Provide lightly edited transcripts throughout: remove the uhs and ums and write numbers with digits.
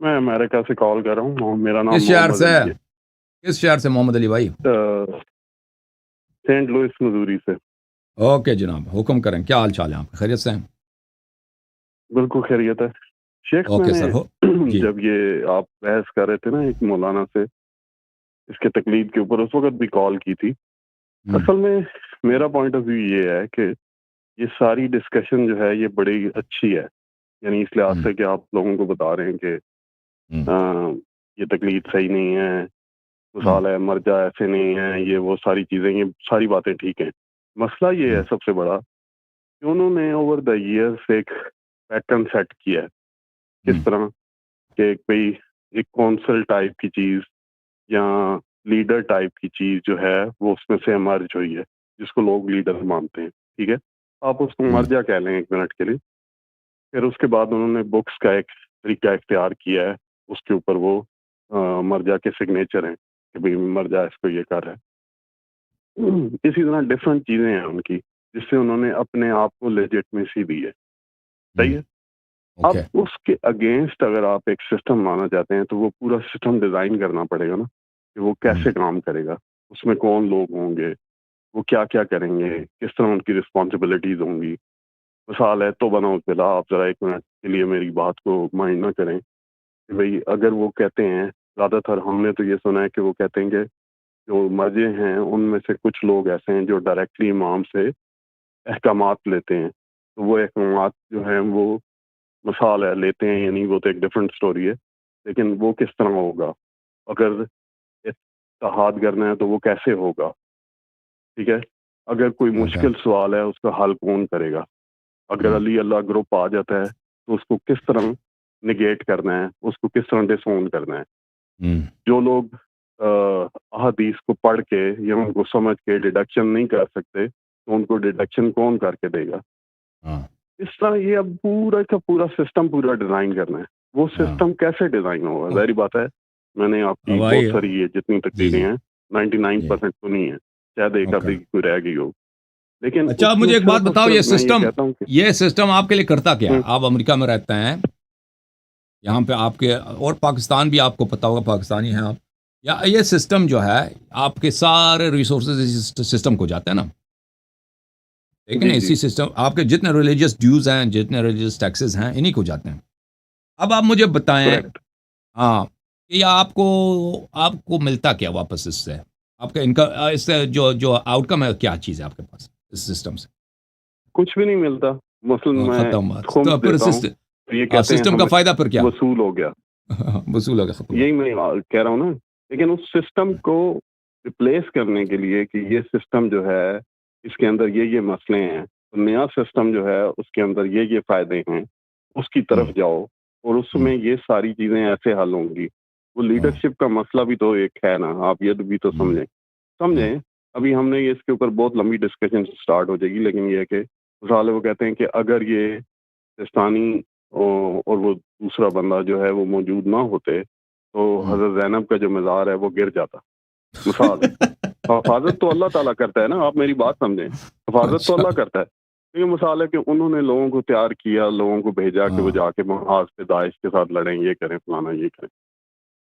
میں امریکہ سے کال کر رہا ہوں، میرا نام کس شہر محمد سے؟ علی ہے، کس شہر سے محمد علی بھائی؟ سینٹ لوئس مزوری سے۔ اوکے جناب، حکم کریں، کیا حال چال ہے آپ؟ خیریت سے ہیں؟ بالکل خیریت ہے شیخ۔ میں اوکے نے سر، ہو جی۔ جب یہ آپ بحث کر رہے تھے نا ایک مولانا سے اس کے تقلید کے اوپر، اس وقت بھی کال کی تھی۔ اصل میں میرا پوائنٹ آف ویو یہ ہے کہ یہ ساری ڈسکشن جو ہے یہ بڑی اچھی ہے، یعنی اس لحاظ سے کہ آپ لوگوں کو بتا رہے ہیں کہ یہ تقلید صحیح نہیں ہے، مثال ہے مرجع ایسے نہیں ہے، یہ وہ ساری چیزیں، یہ ساری باتیں ٹھیک ہیں۔ مسئلہ یہ ہے سب سے بڑا کہ انہوں نے اوور دا ایئرس ایک پیٹرن سیٹ کیا ہے، کس طرح کہ کوئی ایک کونسل ٹائپ کی چیز یا لیڈر ٹائپ کی چیز جو ہے وہ اس میں سے ایمرج ہوئی ہے، جس کو لوگ لیڈر مانتے ہیں، ٹھیک ہے، آپ اس کو مرجع کہہ لیں ایک منٹ کے لیے۔ پھر اس کے بعد انہوں نے بکس کا ایک طریقہ اختیار کیا ہے، اس کے اوپر وہ مرجع کے سگنیچر ہیں کہ بھئی مرجع اس کو یہ کر رہا ہے۔ اسی طرح ڈفرینٹ چیزیں ہیں ان کی، جس سے انہوں نے اپنے آپ کو لیجٹمیسی دی ہے، صحیح ہے۔ اب اس کے اگینسٹ اگر آپ ایک سسٹم لانا چاہتے ہیں تو وہ پورا سسٹم ڈیزائن کرنا پڑے گا نا، کہ وہ کیسے کام کرے گا، اس میں کون لوگ ہوں گے، وہ کیا کیا کریں گے، کس طرح ان کی رسپانسبلٹیز ہوں گی۔ مثال ہے تو بنا بلا، آپ ذرا ایک منٹ کے لیے میری بات کو مائنڈ نہ کریں کہ بھئی اگر وہ کہتے ہیں، زیادہ تر ہم نے تو یہ سنا ہے کہ وہ کہتے ہیں کہ جو مرجع ہیں ان میں سے کچھ لوگ ایسے ہیں جو ڈائریکٹلی امام سے احکامات لیتے ہیں، تو وہ احکامات جو ہیں وہ مثال ہے لیتے ہیں، یعنی وہ تو ایک ڈفرینٹ سٹوری ہے، لیکن وہ کس طرح ہوگا، اگر اتحاد کرنا ہے تو وہ کیسے ہوگا، ٹھیک ہے۔ اگر کوئی مشکل سوال ہے اس کا حل کون کرے گا، اگر علی اللہ گروپ آ جاتا ہے تو اس کو کس طرح نگیٹ کرنا ہے، اس کو کس طرح ڈس اون کرنا ہے۔ جو لوگ احادیث کو پڑھ کے یا ان کو سمجھ کے ڈیڈکشن نہیں کر سکتے تو ان کو ڈیڈکشن کون کر کے دے گا۔ اس طرح یہ اب پورا کا پورا سسٹم پورا ڈیزائن کرنا ہے۔ وہ سسٹم کیسے ڈیزائن ہوگا، ظاہری بات ہے، میں نے آپ کی بہت ساری یہ جتنی تقریریں ہیں 99% سنی ہیں، شاید ایک آدھی کی کوئی رہ گئی ہو، لیکن اچھا مجھے ایک بات بتاؤ، یہ سسٹم آپ کے لیے کرتا کیا ہے؟ آپ امریکہ میں رہتے ہیں، یہاں پہ آپ کے اور پاکستان بھی آپ کو پتا ہوگا، پاکستانی ہیں آپ، یا یہ سسٹم جو ہے آپ کے سارے ریسورسز اس سسٹم کو جاتے ہیں نا، لیکن اسی سسٹم آپ کے جتنے ریلیجیس ڈیوز ہیں، جتنے ریلیجیس ٹیکسز ہیں، انہی کو جاتے ہیں۔ اب آپ مجھے بتائیں، ہاں، کہ آپ کو ملتا کیا واپس اس سے؟ آپ کا انکم، اس سے جو آؤٹ کم ہے، کیا چیز ہے آپ کے پاس اس سسٹم سے؟ کچھ بھی نہیں ملتا، مثلا میں ختم خمس دیتا ہوں، یہ کہتے ہیں سسٹم کا فائدہ پھر کیا؟ وصول ہو گیا، وصول ہو گیا، ختم۔ یہی میں کہہ رہا ہوں نا، لیکن اس سسٹم کو ریپلیس کرنے کے لیے کہ یہ سسٹم جو ہے اس کے اندر یہ مسئلے ہیں، نیا سسٹم جو ہے اس کے اندر یہ فائدے ہیں، اس کی طرف جاؤ اور اس میں یہ ساری چیزیں ایسے حل ہوں گی۔ وہ لیڈرشپ کا مسئلہ بھی تو ایک ہے نا، آپ یہ بھی تو سمجھیں۔ ابھی ہم نے اس کے اوپر بہت لمبی ڈسکشن سٹارٹ ہو جائے گی، لیکن یہ کہ مثال وہ کہتے ہیں کہ اگر یہ سستانی اور وہ دوسرا بندہ جو ہے وہ موجود نہ ہوتے تو حضرت زینب کا جو مزار ہے وہ گر جاتا، مثال ہے۔ حفاظت تو اللہ تعالیٰ کرتا ہے نا، آپ میری بات سمجھیں، حفاظت تو اللہ کرتا ہے، یہ مثال ہے کہ انہوں نے لوگوں کو تیار کیا، لوگوں کو بھیجا کہ وہ جا کے محاذ پہ داعش کے ساتھ لڑیں، یہ کریں، فلانا یہ کریں۔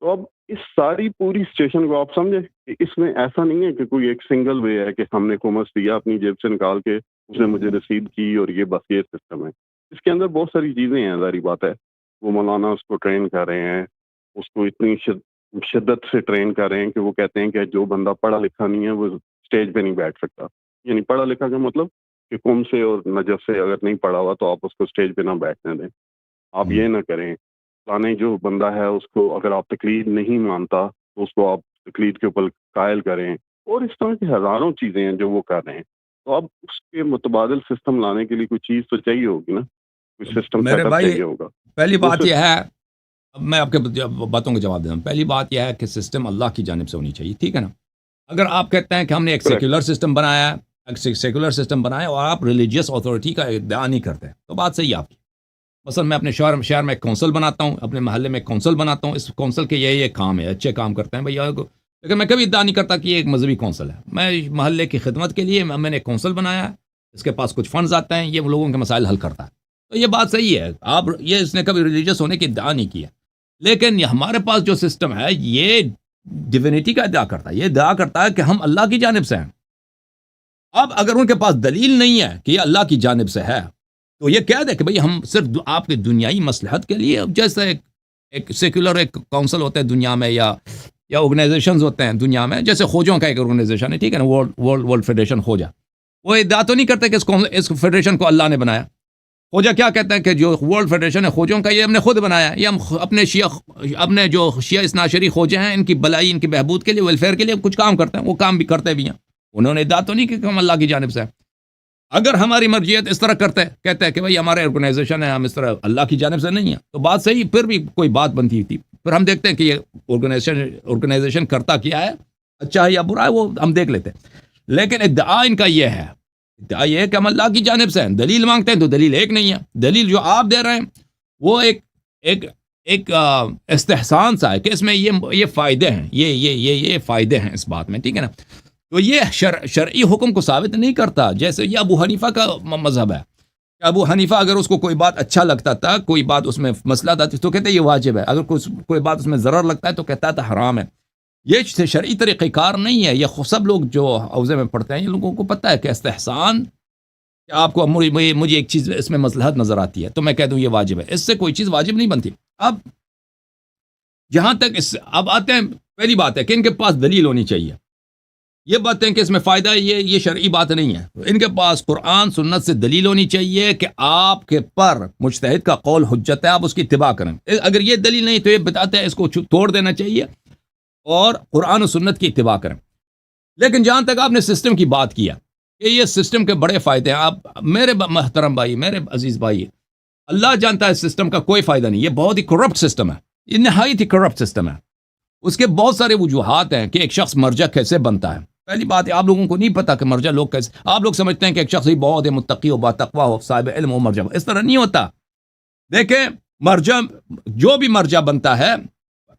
تو اب اس ساری پوری سچویشن کو آپ سمجھیں کہ اس میں ایسا نہیں ہے کہ کوئی ایک سنگل وے ہے کہ ہم نے خمس دیا اپنی جیب سے نکال کے، اس نے مجھے رسید کی اور یہ بس یہ سسٹم ہے۔ اس کے اندر بہت ساری چیزیں ہیں، ظاہری بات ہے، وہ مولانا اس کو ٹرین کر رہے ہیں، اس کو اتنی شدت سے ٹرین کر رہے ہیں کہ وہ کہتے ہیں کہ جو بندہ پڑھا لکھا نہیں ہے وہ اسٹیج پہ نہیں بیٹھ سکتا۔ یعنی پڑھا لکھا کا مطلب کہ قم سے اور نجف سے اگر نہیں پڑھا ہوا تو آپ اس کو اسٹیج پہ نہ بیٹھنے دیں، آپ یہ نہ کریں۔ پرانے جو بندہ ہے اس کو اگر آپ تقلید نہیں مانتا تو اس کو آپ تقلید کے اوپر قائل کریں، اور اس طرح کی ہزاروں چیزیں ہیں جو وہ کر رہے ہیں۔ تو اب اس کے متبادل سسٹم لانے کے لیے کوئی چیز تو چاہیے ہوگی نا، کوئی سسٹم سیٹ اپ چاہیے ہوگا۔ پہلی بات یہ ہے، اب میں آپ کے باتوں کا جواب دیتا ہوں۔ پہلی بات یہ ہے کہ سسٹم اللہ کی جانب سے ہونی چاہیے، ٹھیک ہے نا۔ اگر آپ کہتے ہیں کہ ہم نے ایک سیکولر سسٹم بنایا ہے، اور آپ ریلیجیس اتھارٹی کا ادعا نہیں کرتے، تو بات صحیح ہے آپ کی۔ مثلا میں اپنے شہر میں ایک کونسل بناتا ہوں، اپنے محلے میں ایک کونسل بناتا ہوں، اس کونسل کے یہ کام ہے، اچھے کام کرتے ہیں بھیا، لیکن میں کبھی ادعا نہیں کرتا کہ یہ ایک مذہبی کونسل ہے۔ میں محلے کی خدمت کے لیے میں نے ایک کونسل بنایا ہے، اس کے پاس کچھ فنڈز آتے ہیں، یہ لوگوں کے مسائل حل کرتا ہے، تو یہ بات صحیح ہے۔ آپ یہ اس نے کبھی ریلیجیس ہونے کی ادعا نہیں کی ہے۔ لیکن ہمارے پاس جو سسٹم ہے یہ ڈیوینٹی کا ادعا کرتا ہے، یہ ادعا کرتا ہے کہ ہم اللہ کی جانب سے ہیں۔ اب اگر ان کے پاس دلیل نہیں ہے کہ یہ اللہ کی جانب سے ہے تو یہ کہہ دے کہ بھئی ہم صرف آپ کے دنیائی مصلحت کے لیے، جیسے ایک سیکولر ایک کونسل ہوتا ہے دنیا میں، یا آرگنائزیشنز ہوتے ہیں دنیا میں، جیسے خوجوں کا ایک آرگنائزیشن ہے، ٹھیک ہے نا، ورلڈ فیڈریشن خوجا، وہ ادعا تو نہیں کرتے کہ اس فیڈریشن کو اللہ نے بنایا۔ خوجا کیا کہتے ہیں کہ جو ورلڈ فیڈریشن ہے خوجوں کا، یہ ہم نے خود بنایا، یہ ہم اپنے جو شیعہ اثناعشری خوجے ہیں ان کی بلائی، ان کی بہبود کے لیے، ویلفیئر کے لیے کچھ کام کرتے ہیں، وہ کام بھی کرتے بھی ہیں۔ انہوں نے ادعا تو نہیں کہ ہم اللہ کی جانب سے ہیں۔ اگر ہماری مرجعیت اس طرح کہتے ہیں کہ بھئی ہمارے آرگنائزیشن ہے، ہم اس طرح اللہ کی جانب سے نہیں ہیں، تو بات صحیح، پھر بھی کوئی بات بنتی تھی۔ پھر ہم دیکھتے ہیں کہ یہ آرگنائزیشن کرتا کیا ہے، اچھا ہے یا برا ہے، وہ ہم دیکھ لیتے ہیں۔ لیکن ادعا ان کا یہ ہے، ادعا یہ ہے کہ ہم اللہ کی جانب سے ہیں۔ دلیل مانگتے ہیں تو دلیل ایک نہیں ہے، دلیل جو آپ دے رہے ہیں وہ ایک استحسان سا ہے کہ اس میں یہ فائدے ہیں، یہ فائدے ہیں اس بات میں، ٹھیک ہے نا۔ تو یہ شرعی حکم کو ثابت نہیں کرتا۔ جیسے یہ ابو حنیفہ کا مذہب ہے، ابو حنیفہ اگر اس کو کوئی بات اچھا لگتا تھا، کوئی بات اس میں مسئلہ تھا تو کہتے ہیں یہ واجب ہے، اگر کوئی بات اس میں ضرر لگتا ہے تو کہتا ہے حرام ہے۔ یہ شرعی طریقہ کار نہیں ہے۔ یہ سب لوگ جو حوزے میں پڑھتے ہیں یہ لوگوں کو پتہ ہے کہ استحسان، کہ آپ کو مجھے ایک چیز اس میں مصلحت نظر آتی ہے تو میں کہہ دوں یہ واجب ہے، اس سے کوئی چیز واجب نہیں بنتی۔ اب جہاں تک اب آتے ہیں، پہلی بات ہے کہ ان کے پاس دلیل ہونی چاہیے۔ یہ باتیں کہ اس میں فائدہ ہے، یہ شرعی بات نہیں ہے۔ ان کے پاس قرآن سنت سے دلیل ہونی چاہیے کہ آپ کے پر مجتہد کا قول حجت ہے، آپ اس کی اتباع کریں۔ اگر یہ دلیل نہیں تو یہ بتاتے ہیں اس کو توڑ دینا چاہیے اور قرآن و سنت کی اتباع کریں۔ لیکن جہاں تک آپ نے سسٹم کی بات کیا کہ یہ سسٹم کے بڑے فائدے ہیں، آپ میرے محترم بھائی، میرے عزیز بھائی، اللہ جانتا ہے اس سسٹم کا کوئی فائدہ نہیں۔ یہ بہت ہی کرپٹ سسٹم ہے، یہ نہایت ہی کرپٹ سسٹم ہے۔ اس کے بہت سارے وجوہات ہیں کہ ایک شخص مرجع کیسے بنتا ہے۔ پہلی بات ہے آپ لوگوں کو نہیں پتا کہ مرجع لوگ کیسے، آپ لوگ سمجھتے ہیں کہ ایک شخص ہی بہت متقی ہو، باتقوا ہو، صاحب علم ہو، مرجع، اس طرح نہیں ہوتا۔ دیکھیں مرجع، جو بھی مرجع بنتا ہے،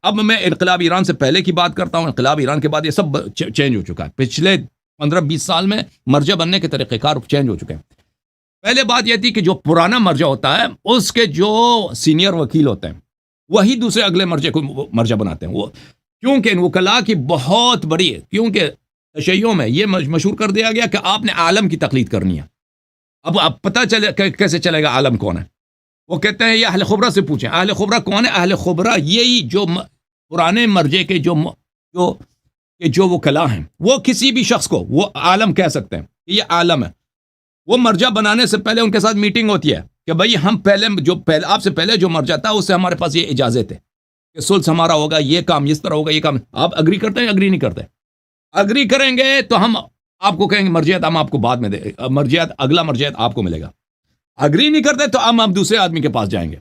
اب میں انقلاب ایران سے پہلے کی بات کرتا ہوں، انقلاب ایران کے بعد یہ سب چینج ہو چکا ہے۔ پچھلے 15-20 سال میں مرجع بننے کے طریقہ کار چینج ہو چکے ہیں۔ پہلے بات یہ تھی کہ جو پرانا مرجع ہوتا ہے اس کے جو سینئر وکیل ہوتے ہیں وہی دوسرے اگلے مرجع کو مرجع بناتے ہیں۔ وہ کیونکہ ان وکلاء کی بہت بڑی ہے، کیونکہ تشیعوں میں یہ مشہور کر دیا گیا کہ آپ نے عالم کی تقلید کرنی ہے۔ اب پتہ چلے کیسے چلے گا عالم کون ہے؟ وہ کہتے ہیں یہ اہل خبرہ سے پوچھیں۔ اہل خبرہ کون ہے؟ اہل خبرہ یہی جو پرانے مرجع کے جو وکلاء ہیں، وہ کسی بھی شخص کو وہ عالم کہہ سکتے ہیں کہ یہ عالم ہے۔ وہ مرجع بنانے سے پہلے ان کے ساتھ میٹنگ ہوتی ہے کہ بھئی ہم پہلے آپ سے پہلے جو مرجع تھا اس سے ہمارے پاس یہ اجازت ہے کہ سلس ہمارا ہوگا، یہ کام اس طرح ہوگا، یہ کام۔ آپ اگری کرتے ہیں؟ اگری نہیں کرتے؟ اگری کریں گے تو ہم آپ کو کہیں گے مرجعیت ہم آپ کو بعد میں مرجعیت اگلا مرجعیت آپ کو ملے گا۔ اگری نہیں کرتے تو ہم دوسرے آدمی کے پاس جائیں گے۔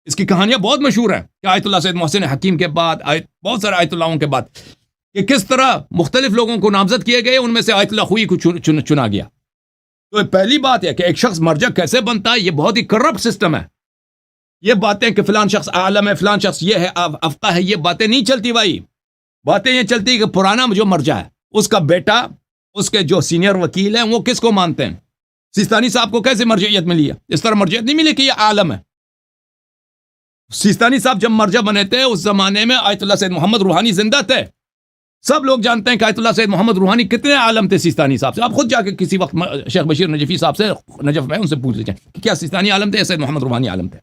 اس کی کہانیاں بہت مشہور ہیں کہ آیت اللہ سید محسن حکیم کے بعد بہت سارے آیت اللہوں کے بعد کہ کس طرح مختلف لوگوں کو نامزد کیے گئے، ان میں سے آیت اللہ خوئی کو چنا گیا۔ تو پہلی بات ہے کہ ایک شخص مرجع کیسے بنتا ہے، یہ بہت ہی کرپٹ سسٹم ہے۔ یہ باتیں کہ فلان شخص عالم ہے، فلان شخص یہ ہے، افقہ ہے، یہ باتیں نہیں چلتی بھائی۔ باتیں یہ چلتی کہ پرانا جو مرجع ہے اس کا بیٹا، اس کے جو سینئر وکیل ہیں وہ کس کو مانتے ہیں۔ سیستانی صاحب کو کیسے مرجعیت ملی ہے؟ اس طرح مرجعیت نہیں ملی کہ یہ عالم ہے۔ سیستانی صاحب جب مرجع بنے تھے اس زمانے میں آیت اللہ سید محمد روحانی زندہ تھے۔ سب لوگ جانتے ہیں کہ آیت اللہ سید محمد روحانی کتنے عالم تھے سیستانی صاحب سے۔ آپ خود جا کے کسی وقت شیخ بشیر نجفی صاحب سے، نجف میں، ان سے پوچھ لیجیے کہ کیا سیستانی عالم تھے یا سید محمد روحانی عالم تھے۔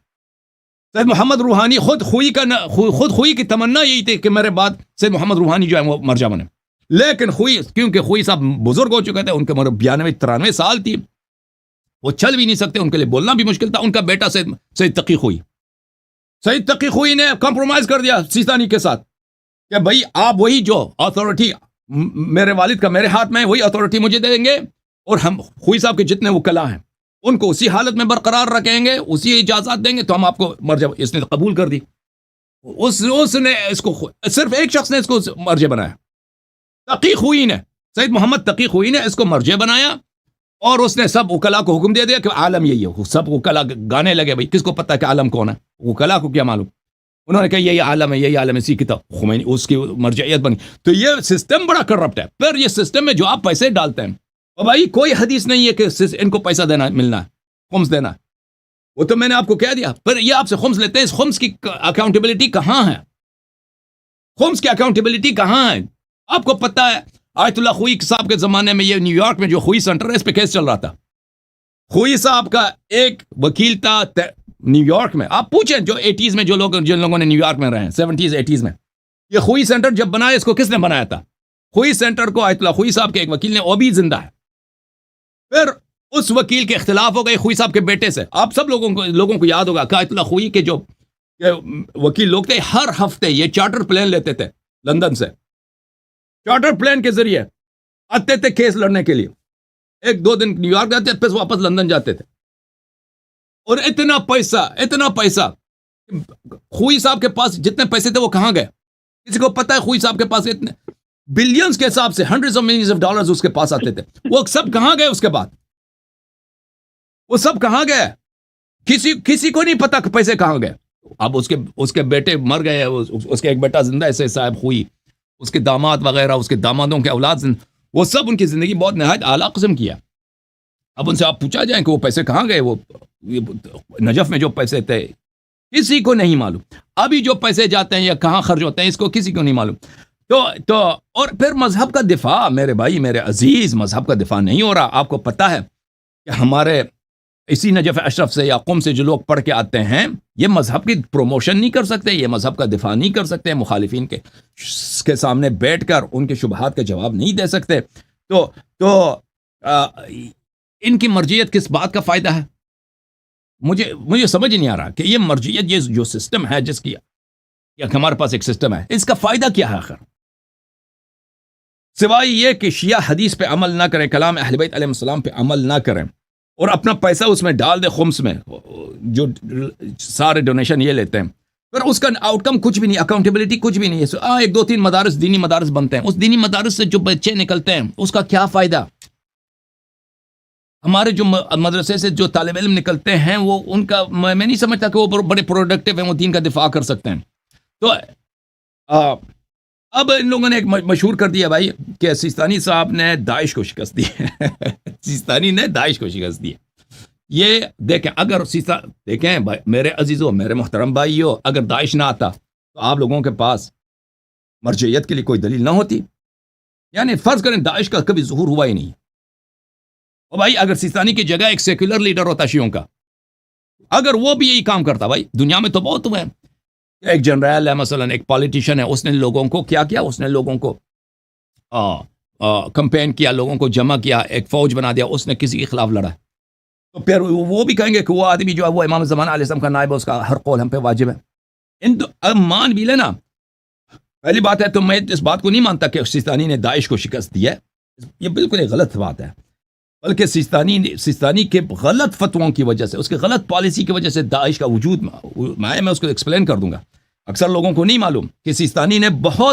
سید محمد روحانی خود خوئی کی تمنا یہی تھی کہ میرے بعد سید محمد روحانی جو ہے وہ مرجع بنے، لیکن کیونکہ خوئی صاحب بزرگ ہو چکے تھے، ان کے عمر 92-93 سال تھی، وہ چل بھی نہیں سکتے، ان کے لیے بولنا بھی مشکل تھا۔ ان کا بیٹا سید تقی خوئی نے کمپرومائز کر دیا سیستانی کے ساتھ کہ بھائی آپ وہی جو اتھارٹی میرے والد کا میرے ہاتھ میں ہے وہی اتھارٹی مجھے دیں گے، اور ہم خوئی صاحب کے جتنے وکلاء ہیں ان کو اسی حالت میں برقرار رکھیں گے، اسی اجازت دیں گے، تو ہم آپ کو مرجع۔ اس نے قبول کر دی۔ اس نے اس کو صرف ایک شخص نے اس کو مرجع بنایا، تقی خوئی نے، سید محمد تقی خوئی نے اس کو مرجع بنایا، اور اس نے سب وکلاء کو حکم دے دیا کہ عالم یہی ہے۔ سب وکلاء گانے لگے، بھائی کس کو پتہ ہے کہ عالم کون ہے؟ وکلاء کو کیا معلوم؟ انہوں نے کہا یہی عالم ہے، یہی عالم ہے، اسی کی خمینی اس کی مرجعیت بنی۔ تو یہ سسٹم بڑا کرپٹ ہے۔ پھر یہ سسٹم میں جو آپ پیسے ڈالتے ہیں، اور بھائی کوئی حدیث نہیں ہے کہ ان کو پیسہ دینا ملنا ہے، خمس دینا ہے۔ وہ تو میں نے آپ کو کہہ دیا. پر یہ آپ سے خمس لیتے ہیں, اس خمس کی اکاؤنٹیبلٹی کہاں ہے؟ خمس کی اکاؤنٹیبلٹی کہاں ہے؟ آپ کو پتہ ہے آیت اللہ خوئی صاحب کے زمانے میں یہ نیو یارک میں جو خوئی سینٹر ہے اس پہ کیس چل رہا تھا. خوئی صاحب کا ایک وکیل تھا نیو یارک میں. آپ پوچھیں جو 80s میں جن لوگوں نے نیو یارک میں رہے ہیں 70s 80s میں, یہ خوئی سینٹر جب بنایا اس کو کس نے بنایا تھا؟ خوئی سینٹر کو آیت اللہ خوئی صاحب کے ایک وکیل نے, وہ بھی زندہ ہے. پھر اس وکیل کے اختلاف ہو گئے خوئی صاحب کے بیٹے سے. آپ سب لوگوں کو یاد ہوگا کہ آیت اللہ خوئی کے جو وکیل لوگ تھے ہر ہفتے یہ چارٹر پلین لیتے تھے لندن سے. چارٹر پلین کے ذریعے آتے تھے کیس لڑنے کے لیے. 1-2 دن نیو یارک جاتے پھر واپس لندن جاتے تھے. اور اتنا پیسہ خوئی صاحب کے پاس جتنے پیسے تھے وہ کہاں گئے؟ کسی کو پتا ہے؟ خوئی صاحب کے پاس اتنے بلینز کے حساب سے hundreds of millions of dollars اس کے پاس آتے تھے. وہ سب کہاں گئے؟ اس کے بعد وہ سب کہاں گئے؟ کسی کو نہیں پتا کہ پیسے کہاں گئے. اب اس کے بیٹے مر گئے, اس کے ایک بیٹا زندہ ہے صاحب خوئی, اس کے داماد وغیرہ, اس کے دامادوں کے اولاد وہ سب ان کی زندگی بہت نہایت اعلیٰ قسم کی ہے. اب ان سے آپ پوچھا جائیں کہ وہ پیسے کہاں گئے, وہ نجف میں جو پیسے تھے کسی کو نہیں معلوم. ابھی جو پیسے جاتے ہیں یا کہاں خرچ ہوتے ہیں اس کو کسی کو نہیں معلوم. تو اور پھر مذہب کا دفاع, میرے بھائی میرے عزیز, مذہب کا دفاع نہیں ہو رہا. آپ کو پتا ہے کہ ہمارے اسی نجف اشرف سے یا قم سے جو لوگ پڑھ کے آتے ہیں یہ مذہب کی پروموشن نہیں کر سکتے, یہ مذہب کا دفاع نہیں کر سکتے, مخالفین کے سامنے بیٹھ کر ان کے شبہات کا جواب نہیں دے سکتے. تو ان کی مرجعیت کس بات کا فائدہ ہے؟ مجھے سمجھ نہیں آ رہا کہ یہ مرجعیت, یہ جو سسٹم ہے جس کی ہمارے پاس ایک سسٹم ہے, اس کا فائدہ کیا ہے آخر؟ سوائے یہ کہ شیعہ حدیث پہ عمل نہ کریں, کلام اہل بیت علیہ السلام پہ عمل نہ کریں اور اپنا پیسہ اس میں ڈال دے خمس میں, جو سارے ڈونیشن یہ لیتے ہیں, پھر اس کا آؤٹ کم کچھ بھی نہیں, اکاؤنٹیبلٹی کچھ بھی نہیں ہے. 1-2-3 مدارس دینی مدارس بنتے ہیں, اس دینی مدارس سے جو بچے نکلتے ہیں اس کا کیا فائدہ؟ ہمارے جو مدرسے سے جو طالب علم نکلتے ہیں وہ ان کا میں نہیں سمجھتا کہ وہ بڑے پروڈکٹیو ہیں, وہ دین کا دفاع کر سکتے ہیں. تو اب ان لوگوں نے ایک مشہور کر دیا بھائی کہ سیستانی صاحب نے داعش کو شکست دی. سیستانی نے داعش کو شکست دی. یہ دیکھیں, اگر دیکھیں میرے عزیزوں, میرے محترم بھائیو, اگر داعش نہ آتا تو آپ لوگوں کے پاس مرجعیت کے لیے کوئی دلیل نہ ہوتی. یعنی فرض کریں داعش کا کبھی ظہور ہوا ہی نہیں, اور بھائی اگر سیستانی کی جگہ ایک سیکولر لیڈر ہوتا شیعوں کا, اگر وہ بھی یہی کام کرتا, بھائی دنیا میں تو بہت ہوئے ہیں, ایک جنرل ہے مثلا, ایک پالیٹیشین ہے, اس نے لوگوں کو کیا کیا, اس نے لوگوں کو کمپین کیا, لوگوں کو جمع کیا, ایک فوج بنا دیا, اس نے کسی کے خلاف لڑا. تو پھر وہ بھی کہیں گے کہ وہ آدمی جو ہے وہ امام زمانہ علیہ السلام کا نائب ہے, اس کا ہر قول ہم پہ واجب ہے. اب مان بھی لینا, پہلی بات ہے تو میں اس بات کو نہیں مانتا کہ سیستانی نے داعش کو شکست دی ہے, یہ بالکل ایک غلط بات ہے. بلکہ سیستانی کے غلط فتووں کی وجہ سے, اس کے غلط پالیسی کی وجہ سے داعش کا وجود, میں اس کو ایکسپلین کر دوں گا. اکثر لوگوں کو نہیں معلوم کہ سیستانی نے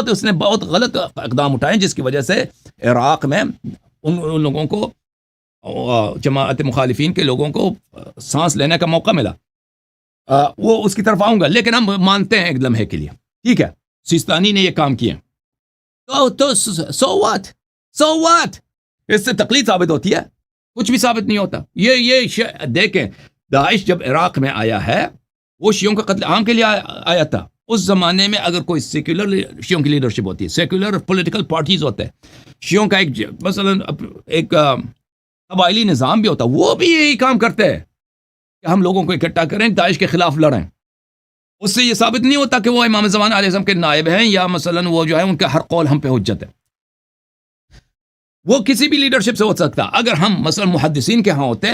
اس نے بہت غلط اقدام اٹھائے جس کی وجہ سے عراق میں ان لوگوں کو, جماعت مخالفین کے لوگوں کو سانس لینے کا موقع ملا. وہ اس کی طرف آؤں گا, لیکن ہم مانتے ہیں ایک لمحے کے لیے, ٹھیک ہے, سیستانی نے یہ کام کیے, تو سو واٹ, اس سے تقلید ثابت ہوتی ہے؟ کچھ بھی ثابت نہیں ہوتا. یہ دیکھیں, داعش جب عراق میں آیا ہے وہ شیعوں کا قتل عام کے لیے آیا تھا. اس زمانے میں اگر کوئی سیکولر شیعوں کی لیڈرشپ ہوتی ہے, سیکولر پولیٹیکل پارٹیز ہوتے ہیں, شیعوں کا ایک مثلا ایک قبائلی نظام بھی ہوتا, وہ بھی یہی کام کرتے ہیں کہ ہم لوگوں کو اکٹھا کریں, داعش کے خلاف لڑیں. اس سے یہ ثابت نہیں ہوتا کہ وہ امام زمانہ علیہ السلام کے نائب ہیں, یا مثلا وہ جو ہے ان کا ہر قول ہم پہ حجت ہے. وہ کسی بھی لیڈرشپ سے ہو سکتا. اگر ہم مثلا محدثین کے ہاں ہوتے,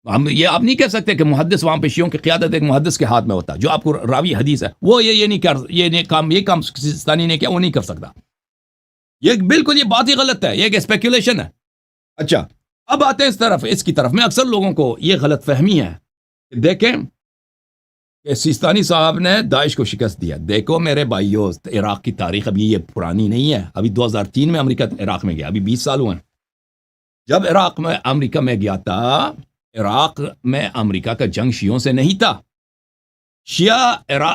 ہم یہ آپ نہیں کہہ سکتے کہ محدث وہاں پہ شیعوں کی قیادت ایک محدث کے ہاتھ میں ہوتا, جو آپ کو راوی حدیث ہے وہ یہ کام سیستانی نے کیا, وہ نہیں کر سکتا. یہ بالکل یہ بات ہی غلط ہے, یہ ایک اسپیکولیشن ہے. اچھا, اب آتے ہیں اس کی طرف میں اکثر لوگوں کو یہ غلط فہمی ہے. دیکھیں کہ سیستانی صاحب نے داعش کو شکست دیا. دیکھو میرے بھائیو, عراق کی تاریخ ابھی یہ پرانی نہیں ہے. ابھی 2003 میں امریکہ عراق میں گیا, ابھی 20 سال ہوئے ہیں. جب عراق میں امریکہ میں گیا تھا, عراق میں امریکہ کا جنگ شیعوں سے نہیں تھا. شیعہ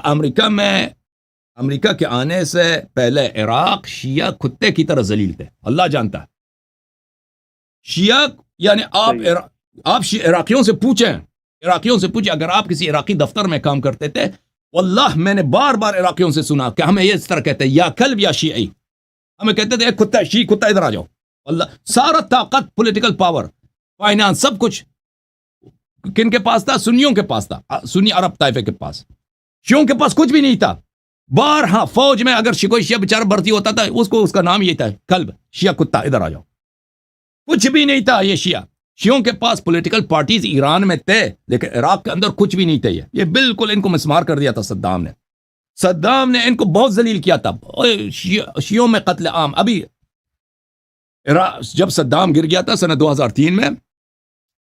امریکہ کے آنے سے پہلے عراق شیعہ کتے کی طرح ذلیل تھے, اللہ جانتا ہے. شیعہ یعنی آپ عراقیوں سے پوچھیں, عراقیوں سے پوچھے، اگر آپ کسی عراقی دفتر میں کام کرتے تھے، واللہ میں نے بار بار عراقیوں سے سنا کہ ہمیں اس طرح کہتے ہیں، یا کلب یا شیعی، ہمیں کہتے تھے کتا شیعی کتا ادھر آ جاؤ. واللہ سارا طاقت، پولیٹیکل پاور، فائنانس، سب کچھ کن کے پاس تھا؟ سنیوں کے پاس تھا، سنی عرب طائفے کے پاس. شیعوں کے پاس کچھ بھی نہیں تھا. ہاں فوج میں اگر کوئی شیعہ بیچارہ بھرتی ہوتا تھا، اس کا نام یہ تھا، کلب، شیعہ کتا ادھر آ جاؤ. کچھ بھی نہیں تھا یہ شیعوں کے پاس. پولیٹیکل پارٹیز ایران میں تھے لیکن عراق کے اندر کچھ بھی نہیں تھے. یہ بالکل ان کو مسمار کر دیا تھا صدام نے ان کو بہت ذلیل کیا تھا. شیعوں میں قتل عام. ابھی جب صدام گر گیا تھا سنہ 2003 میں،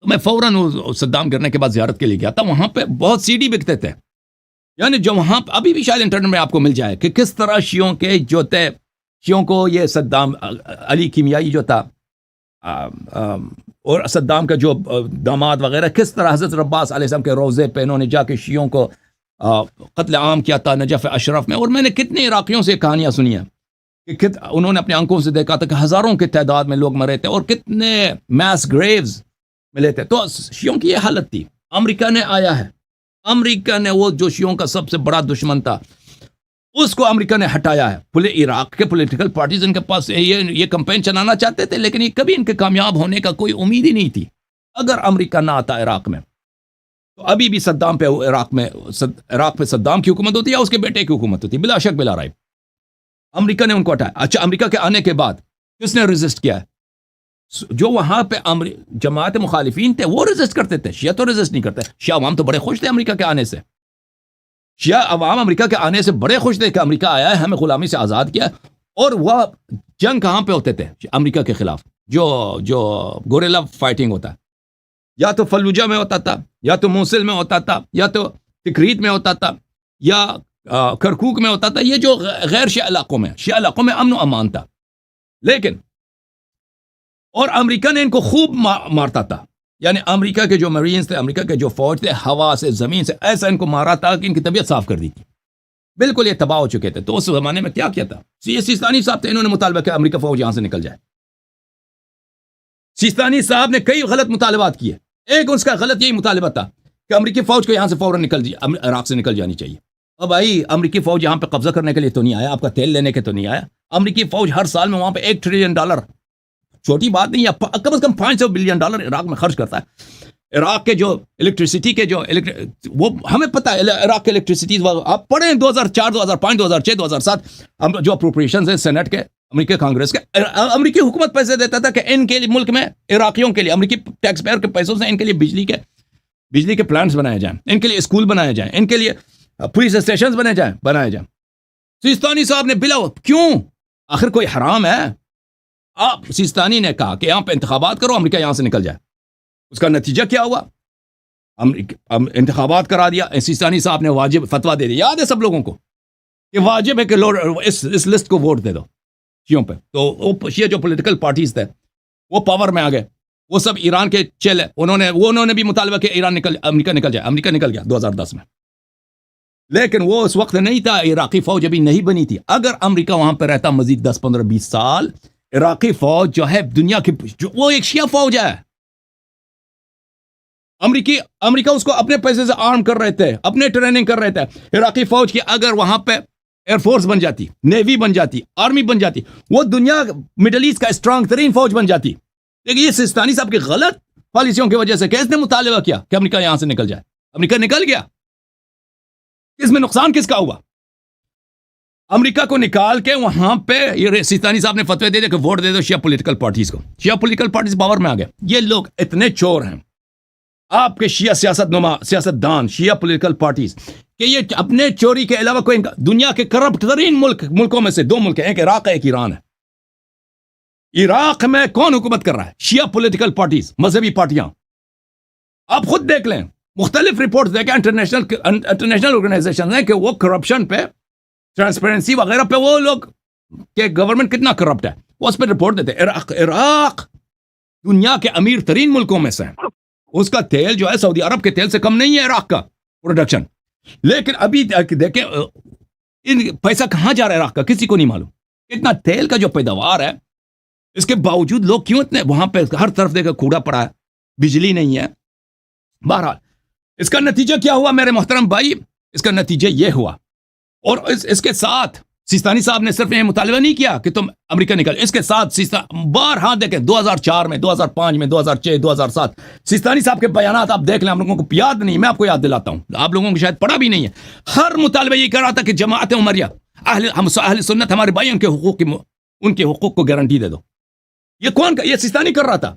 میں فوراً صدام گرنے کے بعد زیارت کے لیے گیا تھا. وہاں پہ بہت سی ڈی بکتے تھے، یعنی جو وہاں ابھی بھی شاید انٹرنیٹ میں آپ کو مل جائے کہ کس طرح شیعوں کے جو تھے، شیعوں کو یہ صدام علی کیمیائی جو تھا اور صدام کا جو داماد وغیرہ، کس طرح حضرت عباس علیہ السلام کے روضے پہ انہوں نے جا کے شیعوں کو قتل عام کیا تھا نجف اشرف میں. اور میں نے کتنے عراقیوں سے کہانیاں سنی ہیں کہ انہوں نے اپنے آنکھوں سے دیکھا تھا کہ ہزاروں کی تعداد میں لوگ مرے تھے اور کتنے میس گریوز ملے تھے. تو شیعوں کی یہ حالت تھی. امریکہ نے آیا ہے، امریکہ نے وہ جو شیعوں کا سب سے بڑا دشمن تھا اس کو امریکہ نے ہٹایا ہے. عراق کے پولیٹیکل پارٹیز ان کے پاس یہ کمپین چلانا چاہتے تھے لیکن یہ کبھی ان کے کامیاب ہونے کا کوئی امید ہی نہیں تھی. اگر امریکہ نہ آتا عراق میں تو ابھی بھی صدام پہ عراق پہ صدام کی حکومت ہوتی ہے یا اس کے بیٹے کی حکومت ہوتی، بلا شک بلا رائب. امریکہ نے ان کو ہٹایا. اچھا، امریکہ کے آنے کے بعد کس نے ریزسٹ کیا ہے؟ جو وہاں پہ جماعت مخالفین تھے وہ ریزسٹ کرتے تھے. شیعہ تو ریزسٹ نہیں کرتے. شیعہ عوام تو بڑے خوش تھے امریکہ کے آنے سے. شیعہ عوام امریکہ کے آنے سے بڑے خوش تھے کہ امریکہ آیا ہے، ہمیں غلامی سے آزاد کیا. اور وہ جنگ کہاں پہ ہوتے تھے امریکہ کے خلاف؟ جو گوریلا فائٹنگ ہوتا ہے، یا تو فلوجہ میں ہوتا تھا، یا تو موصل میں ہوتا تھا، یا تو تکریت میں ہوتا تھا، یا کرکوک میں ہوتا تھا. یہ جو غیر شیعہ علاقوں میں امن و امان تھا. لیکن اور امریکہ نے ان کو خوب مارتا تھا. یعنی امریکہ کے جو مرینز تھے، امریکہ کے جو فوج تھے، ہوا سے زمین سے ایسا ان کو مارا تھا کہ ان کی طبیعت صاف کر دی تھی. بالکل یہ تباہ ہو چکے تھے. تو اس زمانے میں کیا تھا؟ سیستانی صاحب تھے، انہوں نے مطالبہ کیا امریکہ فوج یہاں سے نکل جائے. سیستانی صاحب نے کئی غلط مطالبات کیے. ایک اس کا غلط یہی مطالبہ تھا کہ امریکی فوج کو یہاں سے فوراً عراق سے نکل جانی چاہیے. اب بھائی، امریکی فوج یہاں پہ قبضہ کرنے کے لیے تو نہیں آیا، آپ کا تیل لینے کے تو نہیں آیا. امریکی فوج ہر سال میں وہاں پہ $1 ٹریلین، چھوٹی بات نہیں ہے، کم از کم $500 بلین عراق میں خرچ کرتا ہے. عراق کے جو الیکٹریسٹی کے وہ ہمیں پتہ ہے، عراق کے الیکٹریسٹی آپ پڑھیں 2004 2005 2006 2007 جو اپروپریشنز ہیں سینٹ کے، امریکی کانگریس کے. امریکی حکومت پیسے دیتا تھا کہ ان کے لیے ملک میں عراقیوں کے لیے امریکی ٹیکس پیئر کے پیسوں سے ان کے لیے بجلی کے پلانٹس بنائے جائیں، ان کے لیے اسکول بنائے جائیں، ان کے لیے پولیس اسٹیشنز بنائے جائیں. سیستانی صاحب نے بلا کیوں؟ آخر کوئی حرام ہے؟ آپ سیستانی نے کہا کہ یہاں پہ انتخابات کرو، امریکہ یہاں سے نکل جائے. اس کا نتیجہ کیا ہوا؟ انتخابات کرا دیا. سیستانی صاحب نے واجب فتویٰ دے دیا، یاد ہے سب لوگوں کو کہ واجب ہے کہ اس لسٹ کو ووٹ دے دو شیعوں پہ. تو شیعہ جو پولیٹیکل پارٹیز تھے وہ پاور میں آ گئے، وہ سب ایران کے چیلے. انہوں نے بھی مطالبہ کیا امریکہ نکل جائے. امریکہ نکل گیا 2010 میں. لیکن وہ اس وقت نہیں تھا، عراقی فوج ابھی نہیں بنی تھی. اگر امریکہ وہاں پہ رہتا مزید 10 15 20 سال، عراقی فوج جو ہے دنیا کی وہ ایک شیعہ فوج ہے. امریکہ اس کو اپنے پیسے سے آرم کر رہے تھے، اپنے ٹریننگ کر رہے تھے. عراقی فوج کی اگر وہاں پہ ایئر فورس بن جاتی، نیوی بن جاتی، آرمی بن جاتی، وہ دنیا مڈل ایسٹ کا اسٹرانگ ترین فوج بن جاتی. لیکن یہ سیستانی صاحب کی غلط پالیسیوں کی وجہ سے کس نے مطالبہ کیا کہ امریکہ یہاں سے نکل جائے؟ امریکہ نکل گیا. اس میں نقصان کس کا ہوا؟ امریکہ کو نکال کے وہاں پہ یہ سیستانی صاحب نے فتوی دے دیا کہ ووٹ دے دو شیعہ پولیٹیکل پارٹیز کو. شیعہ پولیٹیکل پارٹیز پاور میں آ گئے. یہ لوگ اتنے چور ہیں آپ کے شیعہ سیاست دان، شیعہ پولیٹیکل پارٹیز، کہ یہ اپنے چوری کے علاوہ کوئی دنیا کے کرپٹ ترین ملکوں میں سے 2 ملک ہیں، ایک عراق ہے ایک ایران ہے. عراق میں کون حکومت کر رہا ہے؟ شیعہ پولیٹیکل پارٹیز، مذہبی پارٹیاں. آپ خود دیکھ لیں، مختلف رپورٹس دیکھیں انٹرنیشنل آرگنائزیشن ہیں کہ وہ کرپشن پہ، ٹرانسپیرنسی وغیرہ پہ وہ لوگ کہ گورنمنٹ کتنا کرپٹ ہے وہ اس پہ رپورٹ دیتے. عراق دنیا کے امیر ترین ملکوں میں سے ہے. اس کا تیل جو ہے سعودی عرب کے تیل سے کم نہیں ہے عراق کا پروڈکشن. لیکن ابھی دیکھیں پیسہ کہاں جا رہا ہے عراق کا کسی کو نہیں معلوم. اتنا تیل کا جو پیداوار ہے، اس کے باوجود لوگ کیوں اتنے وہاں پہ ہر طرف دیکھیں کوڑا پڑا ہے، بجلی نہیں ہے. بہرحال اس کا نتیجہ کیا ہوا میرے محترم بھائی؟ اس کا نتیجہ یہ ہوا، اور اس کے ساتھ سیستانی صاحب نے صرف یہ مطالبہ نہیں کیا کہ تم امریکہ نکل، اس کے ساتھ بارہا دیکھیں 2004 میں، 2005 میں، 2006، 2007 سیستانی صاحب کے بیانات آپ دیکھ لیں، آپ لوگوں کو یاد نہیں، میں آپ کو یاد دلاتا ہوں، آپ لوگوں کو شاید پڑھا بھی نہیں ہے. ہر مطالبہ یہ کر رہا تھا کہ جماعت عمریہ اہل سنت ہمارے بھائی ان کے حقوق کو گارنٹی دے دو. یہ کون یہ سیستانی کر رہا تھا،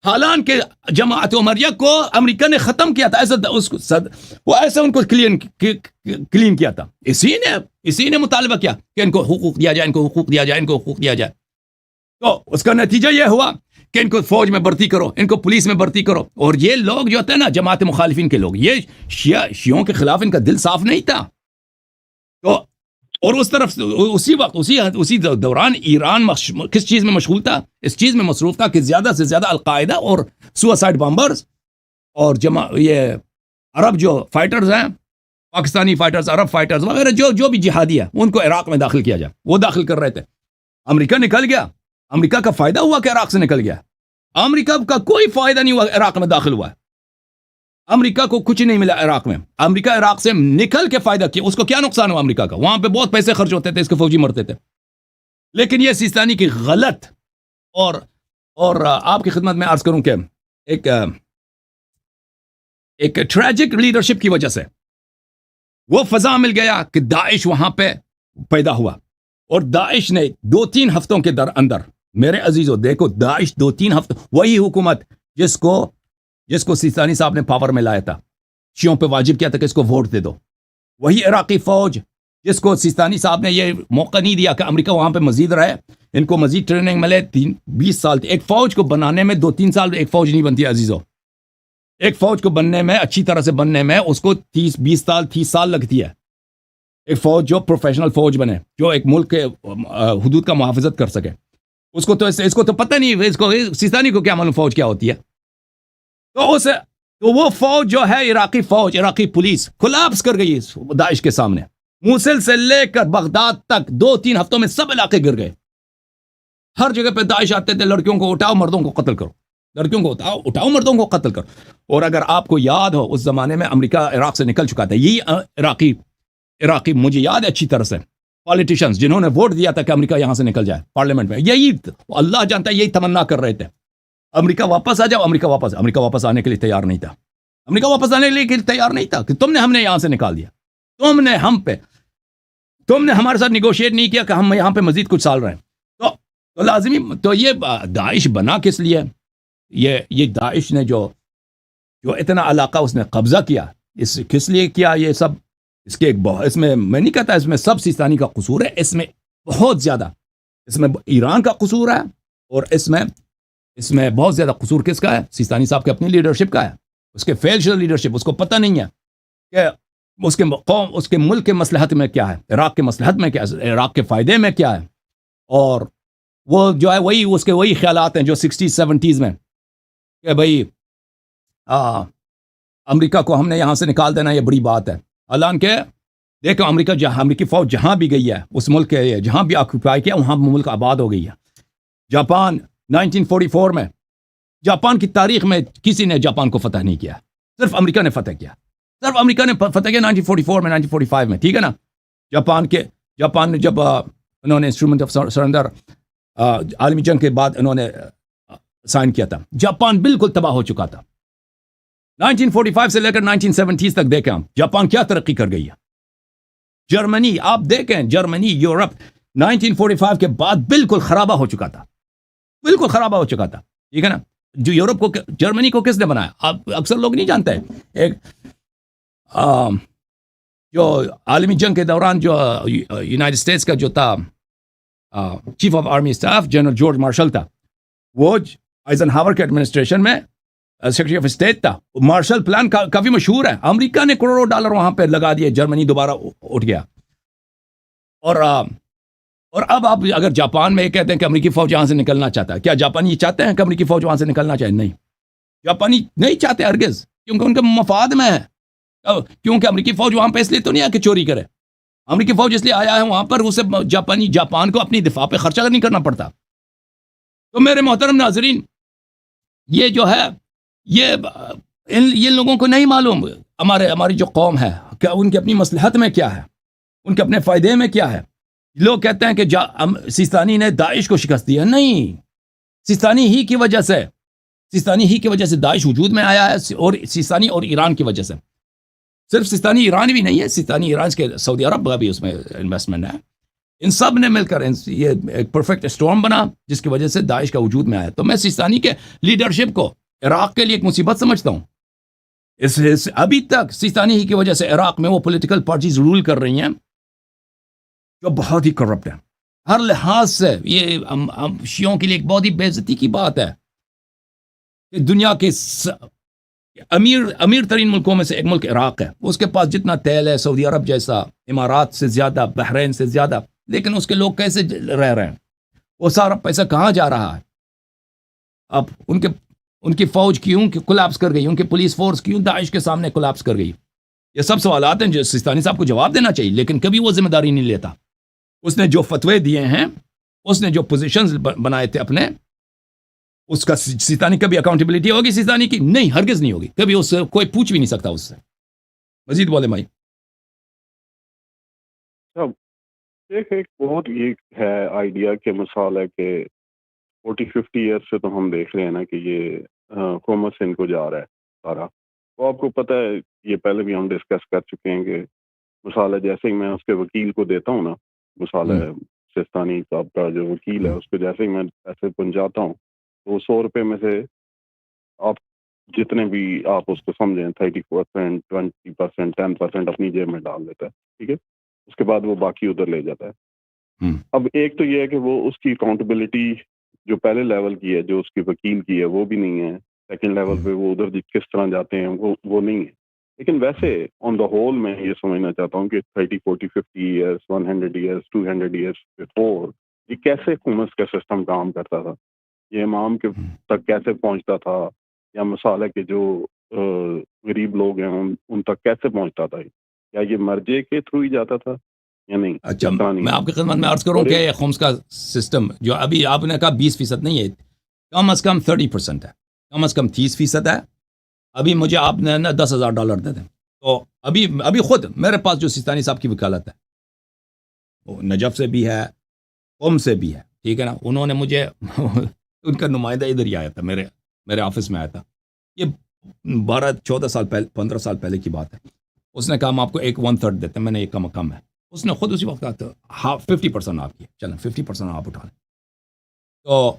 حالانکہ جماعت عمریہ کو امریکہ نے ختم کیا تھا، ایسے ان کو کلین کیا تھا. اسی نے مطالبہ کیا کہ ان کو حقوق دیا جائے، ان کو حقوق دیا جائے، ان کو حقوق دیا جائے. تو اس کا نتیجہ یہ ہوا کہ ان کو فوج میں بھرتی کرو، ان کو پولیس میں بھرتی کرو. اور یہ لوگ جو ہوتے ہیں نا جماعت مخالفین کے لوگ، یہ شیعوں کے خلاف ان کا دل صاف نہیں تھا. تو اور اس طرف اسی وقت اسی دوران ایران کس چیز میں مشغول تھا؟ اس چیز میں مصروف تھا کہ زیادہ سے زیادہ القاعدہ اور سوسائڈ بامبرز اور یہ عرب جو فائٹرز ہیں، پاکستانی فائٹرز، عرب فائٹرز وغیرہ جو بھی جہادی ہے، ان کو عراق میں داخل کیا جائے. وہ داخل کر رہے تھے. امریکہ نکل گیا. امریکہ کا فائدہ ہوا کہ عراق سے نکل گیا؟ امریکہ کا کوئی فائدہ نہیں ہوا عراق میں داخل ہوا ہے. امریکہ کو کچھ نہیں ملا عراق میں. امریکہ عراق سے نکل کے فائدہ کیا. اس کو کیا نقصان ہوا امریکہ کا؟ وہاں پہ بہت پیسے خرچ ہوتے تھے، اس کے فوجی مرتے تھے. لیکن یہ سیستانی کی غلط اور آپ کی خدمت میں عرض کروں کہ ایک ٹریجک لیڈرشپ کی وجہ سے وہ فضا مل گیا کہ داعش وہاں پہ پیدا ہوا. اور داعش نے 2-3 ہفتوں کے اندر، میرے عزیزو دیکھو، داعش 2-3 ہفتوں، وہی حکومت جس کو سیستانی صاحب نے پاور میں لایا تھا، شیعوں پہ واجب کیا تھا کہ اس کو ووٹ دے دو، وہی عراقی فوج جس کو سیستانی صاحب نے یہ موقع نہیں دیا کہ امریکہ وہاں پہ مزید رہے، ان کو مزید ٹریننگ ملے. 20 سال ایک فوج کو بنانے میں 2-3 سال ایک فوج نہیں بنتی عزیزو. ایک فوج کو بننے میں، اچھی طرح سے بننے میں اس کو 30 سال لگتی ہے. ایک فوج جو پروفیشنل فوج بنے، جو ایک ملک کے حدود کا محافظت کر سکے، اس کو تو پتہ نہیں، اس کو سیستانی کو کیا معلوم فوج کیا ہوتی ہے. تو وہ فوج جو ہے عراقی فوج، عراقی پولیس کولیپس کر گئی داعش کے سامنے. موصل سے لے کر بغداد تک 2-3 ہفتوں میں سب علاقے گر گئے. ہر جگہ پہ داعش آتے تھے، لڑکیوں کو اٹھاؤ، مردوں کو قتل کرو، لڑکیوں کو اٹھاؤ، مردوں کو قتل کرو. اور اگر آپ کو یاد ہو، اس زمانے میں امریکہ عراق سے نکل چکا تھا. یہی عراقی مجھے یاد ہے اچھی طرح سے، پالیٹیشنز جنہوں نے ووٹ دیا تھا کہ امریکہ یہاں سے نکل جائے پارلیمنٹ میں، یہی اللہ جانتا ہے یہی تمنا کر رہے تھے، امریکہ واپس آ جاؤ. امریکہ واپس آنے کے لیے تیار نہیں تھا. امریکہ واپس آنے کے لیے تیار نہیں تھا کہ ہم نے یہاں سے نکال دیا، تم نے ہمارے ساتھ نیگوشیٹ نہیں کیا کہ ہم یہاں پہ مزید کچھ سال رہیں. تو لازمی، تو یہ داعش بنا کس لیے؟ یہ داعش نے جو اتنا علاقہ اس نے قبضہ کیا، کس لیے کیا یہ سب؟ اس میں میں نہیں کہتا اس میں سب سیستانی کا قصور ہے، اس میں بہت زیادہ، اس میں ایران کا قصور ہے، اور اس میں بہت زیادہ قصور کس کا ہے؟ سیستانی صاحب کے اپنی لیڈرشپ کا ہے. اس کے فیلڈ لیڈرشپ، اس کو پتہ نہیں ہے کہ اس کے ملک کے مصلحت میں کیا ہے، عراق کے مصلحت میں کیا ہے، عراق کے فائدے میں کیا ہے. اور وہ جو ہے وہی خیالات ہیں جو 60s-70s میں کہ بھئی امریکہ کو ہم نے یہاں سے نکال دینا، یہ بڑی بات ہے. حالانکہ دیکھو امریکی فوج جہاں بھی گئی ہے، اس ملک کے جہاں بھی آکوپائی کیا، وہاں ملک آباد ہو گئی ہے. جاپان 1944 میں، جاپان کی تاریخ میں کسی نے جاپان کو فتح نہیں کیا، صرف امریکہ نے فتح کیا. 1944 میں، 1945 میں، ٹھیک ہے نا. جاپان نے جب انہوں نے انسٹرومنٹ آف سرنڈر عالمی جنگ کے بعد انہوں نے سائن کیا تھا، جاپان بالکل تباہ ہو چکا تھا. 1945 سے لے کر 1970 تک دیکھیں ہم، جاپان کیا ترقی کر گئی ہے. جرمنی آپ دیکھیں، جرمنی، یورپ 1945 کے بعد بالکل خرابہ ہو چکا تھا، بالکل خرابہ ہو چکا تھا، ٹھیک ہے نا. جو یورپ کو، جرمنی کو کس نے بنایا؟ آپ اکثر لوگ نہیں جانتے. ایک جو عالمی جنگ کے دوران جو یونائٹڈ اسٹیٹس کا جو تھا chief of army staff, general George Marshall تھا، وہ آئزن ہاور کے ایڈمنسٹریشن میں سیکرٹری آف اسٹیٹ تھا. مارشل پلان کافی مشہور ہے. امریکہ نے کروڑوں ڈالر وہاں پہ لگا دیے، جرمنی دوبارہ اٹھ گیا. اور اب آپ اگر جاپان میں یہ کہتے ہیں کہ امریکی فوج یہاں سے نکلنا چاہتا ہے، کیا جاپانی یہ چاہتے ہیں کہ امریکی فوج وہاں سے نکلنا چاہے؟ نہیں، جاپانی نہیں چاہتے ہرگز، کیونکہ ان کے مفاد میں ہے. کیونکہ امریکی فوج وہاں پہ اس لیے تو نہیں ہے کہ چوری کرے، امریکی فوج اس لیے آیا ہے وہاں پر اسے جاپان کو اپنی دفاع پہ خرچہ نہیں کرنا پڑتا. تو میرے محترم ناظرین، یہ جو ہے یہ یہ لوگوں کو نہیں معلوم ہماری جو قوم ہے کیا ان کی اپنی مصلحت میں کیا ہے، ان کے اپنے فائدے میں کیا ہے. لوگ کہتے ہیں کہ سیستانی نے داعش کو شکست دی ہے. نہیں، سیستانی ہی کی وجہ سے داعش وجود میں آیا ہے، اور سیستانی اور ایران کی وجہ سے. صرف سیستانی ایران بھی نہیں ہے، سیستانی ایران کے سعودی عرب کا بھی اس میں انویسٹمنٹ ہے. ان سب نے مل کر یہ ایک پرفیکٹ اسٹارم بنا جس کی وجہ سے داعش کا وجود میں آیا. تو میں سیستانی کے لیڈرشپ کو عراق کے لیے ایک مصیبت سمجھتا ہوں. ابھی تک سیستانی ہی کی وجہ سے عراق میں وہ پولیٹیکل پارٹیز رول کر رہی ہیں جو بہت ہی کرپٹ ہیں ہر لحاظ سے. یہ شیعوں کے لیے ایک بہت ہی بے عزتی کی بات ہے کہ دنیا کے امیر ترین ملکوں میں سے ایک ملک عراق ہے. اس کے پاس جتنا تیل ہے سعودی عرب جیسا، امارات سے زیادہ، بحرین سے زیادہ، لیکن اس کے لوگ کیسے رہ رہے ہیں؟ وہ سارا پیسہ کہاں جا رہا ہے؟ اب ان کی فوج کیوں کولیپس کر گئی، ان کی پولیس فورس کیوں داعش کے سامنے کولیپس کر گئی؟ یہ سب سوالات ہیں جو سیستانی صاحب کو جواب دینا چاہیے، لیکن کبھی وہ ذمہ داری نہیں لیتا. اس نے جو فتوے دیے ہیں، اس نے جو پوزیشنز بنائے تھے اپنے، اس کا سیستانی کبھی اکاؤنٹیبلٹی ہوگی سیستانی کی؟ نہیں، ہرگز نہیں ہوگی. کبھی اس سے کوئی پوچھ بھی نہیں سکتا اس سے. مزید بولے بھائی. ایک بہت یہ ہے آئیڈیا کہ مثال ہے کہ 40-50 ایئر سے تو ہم دیکھ رہے ہیں نا کہ یہ حکومت سے ان کو جا رہا ہے سارا. وہ آپ کو پتہ ہے، یہ پہلے بھی ہم ڈسکس کر چکے ہیں کہ مثال ہے جیسے ہی میں اس کے وکیل کو دیتا ہوں نا، مثال ہے سیستانی صاحب کا جو وکیل ہے اس کو جیسے ہی میں پیسے پہنچاتا ہوں تو 100 روپے میں سے آپ جتنے بھی آپ اس کو سمجھیں 30%، 20%، 10% اپنی جیب میں ڈال دیتا ہے. ٹھیک ہے، اس کے بعد وہ باقی ادھر لے جاتا ہے. اب ایک تو یہ ہے کہ وہ اس کی اکاؤنٹیبلٹی جو پہلے لیول کی ہے، جو اس کی وکیل کی ہے، وہ بھی نہیں ہے. سیکنڈ لیول پہ وہ ادھر کس طرح جاتے ہیں وہ نہیں ہے. لیکن ویسے آن دا ہول میں یہ سمجھنا چاہتا ہوں کہ 30، 40، 50 ایئرس، 100 ایئرس، 200 ایئرس بفور یہ کیسے حکومت کا سسٹم کام کرتا تھا، یہ امام کے تک کیسے پہنچتا تھا، یا مثال ہے کہ جو غریب لوگ ہیں ان تک کیسے پہنچتا تھا، یا یہ مرجے کے تھرو ہی جاتا تھا یا نہیں؟ اچھا، میں آپ کی خدمت میں عرض کروں کہ یہ خمس کا سسٹم جو ابھی آپ نے کہا 20% نہیں ہے، کم از کم 30% ہے، کم از کم 30% ہے. ابھی مجھے آپ نے نا $10,000 دے دیں تو ابھی خود میرے پاس جو سیستانی صاحب کی وکالت ہے وہ نجف سے بھی ہے، قم سے بھی ہے، ٹھیک ہے نا. انہوں نے مجھے ان کا نمائندہ ادھر ہی آیا تھا، میرے آفس میں آیا تھا. یہ 14 سال پہلے، 15 سال پہلے کی بات ہے. اس نے کہا ہم آپ کو 1/3 دیتے ہیں. میں نے ایک کم ہے. اس نے خود اسی وقت کہا تھا 50% آپ کی، چلیں 50% آپ اٹھا لیں. تو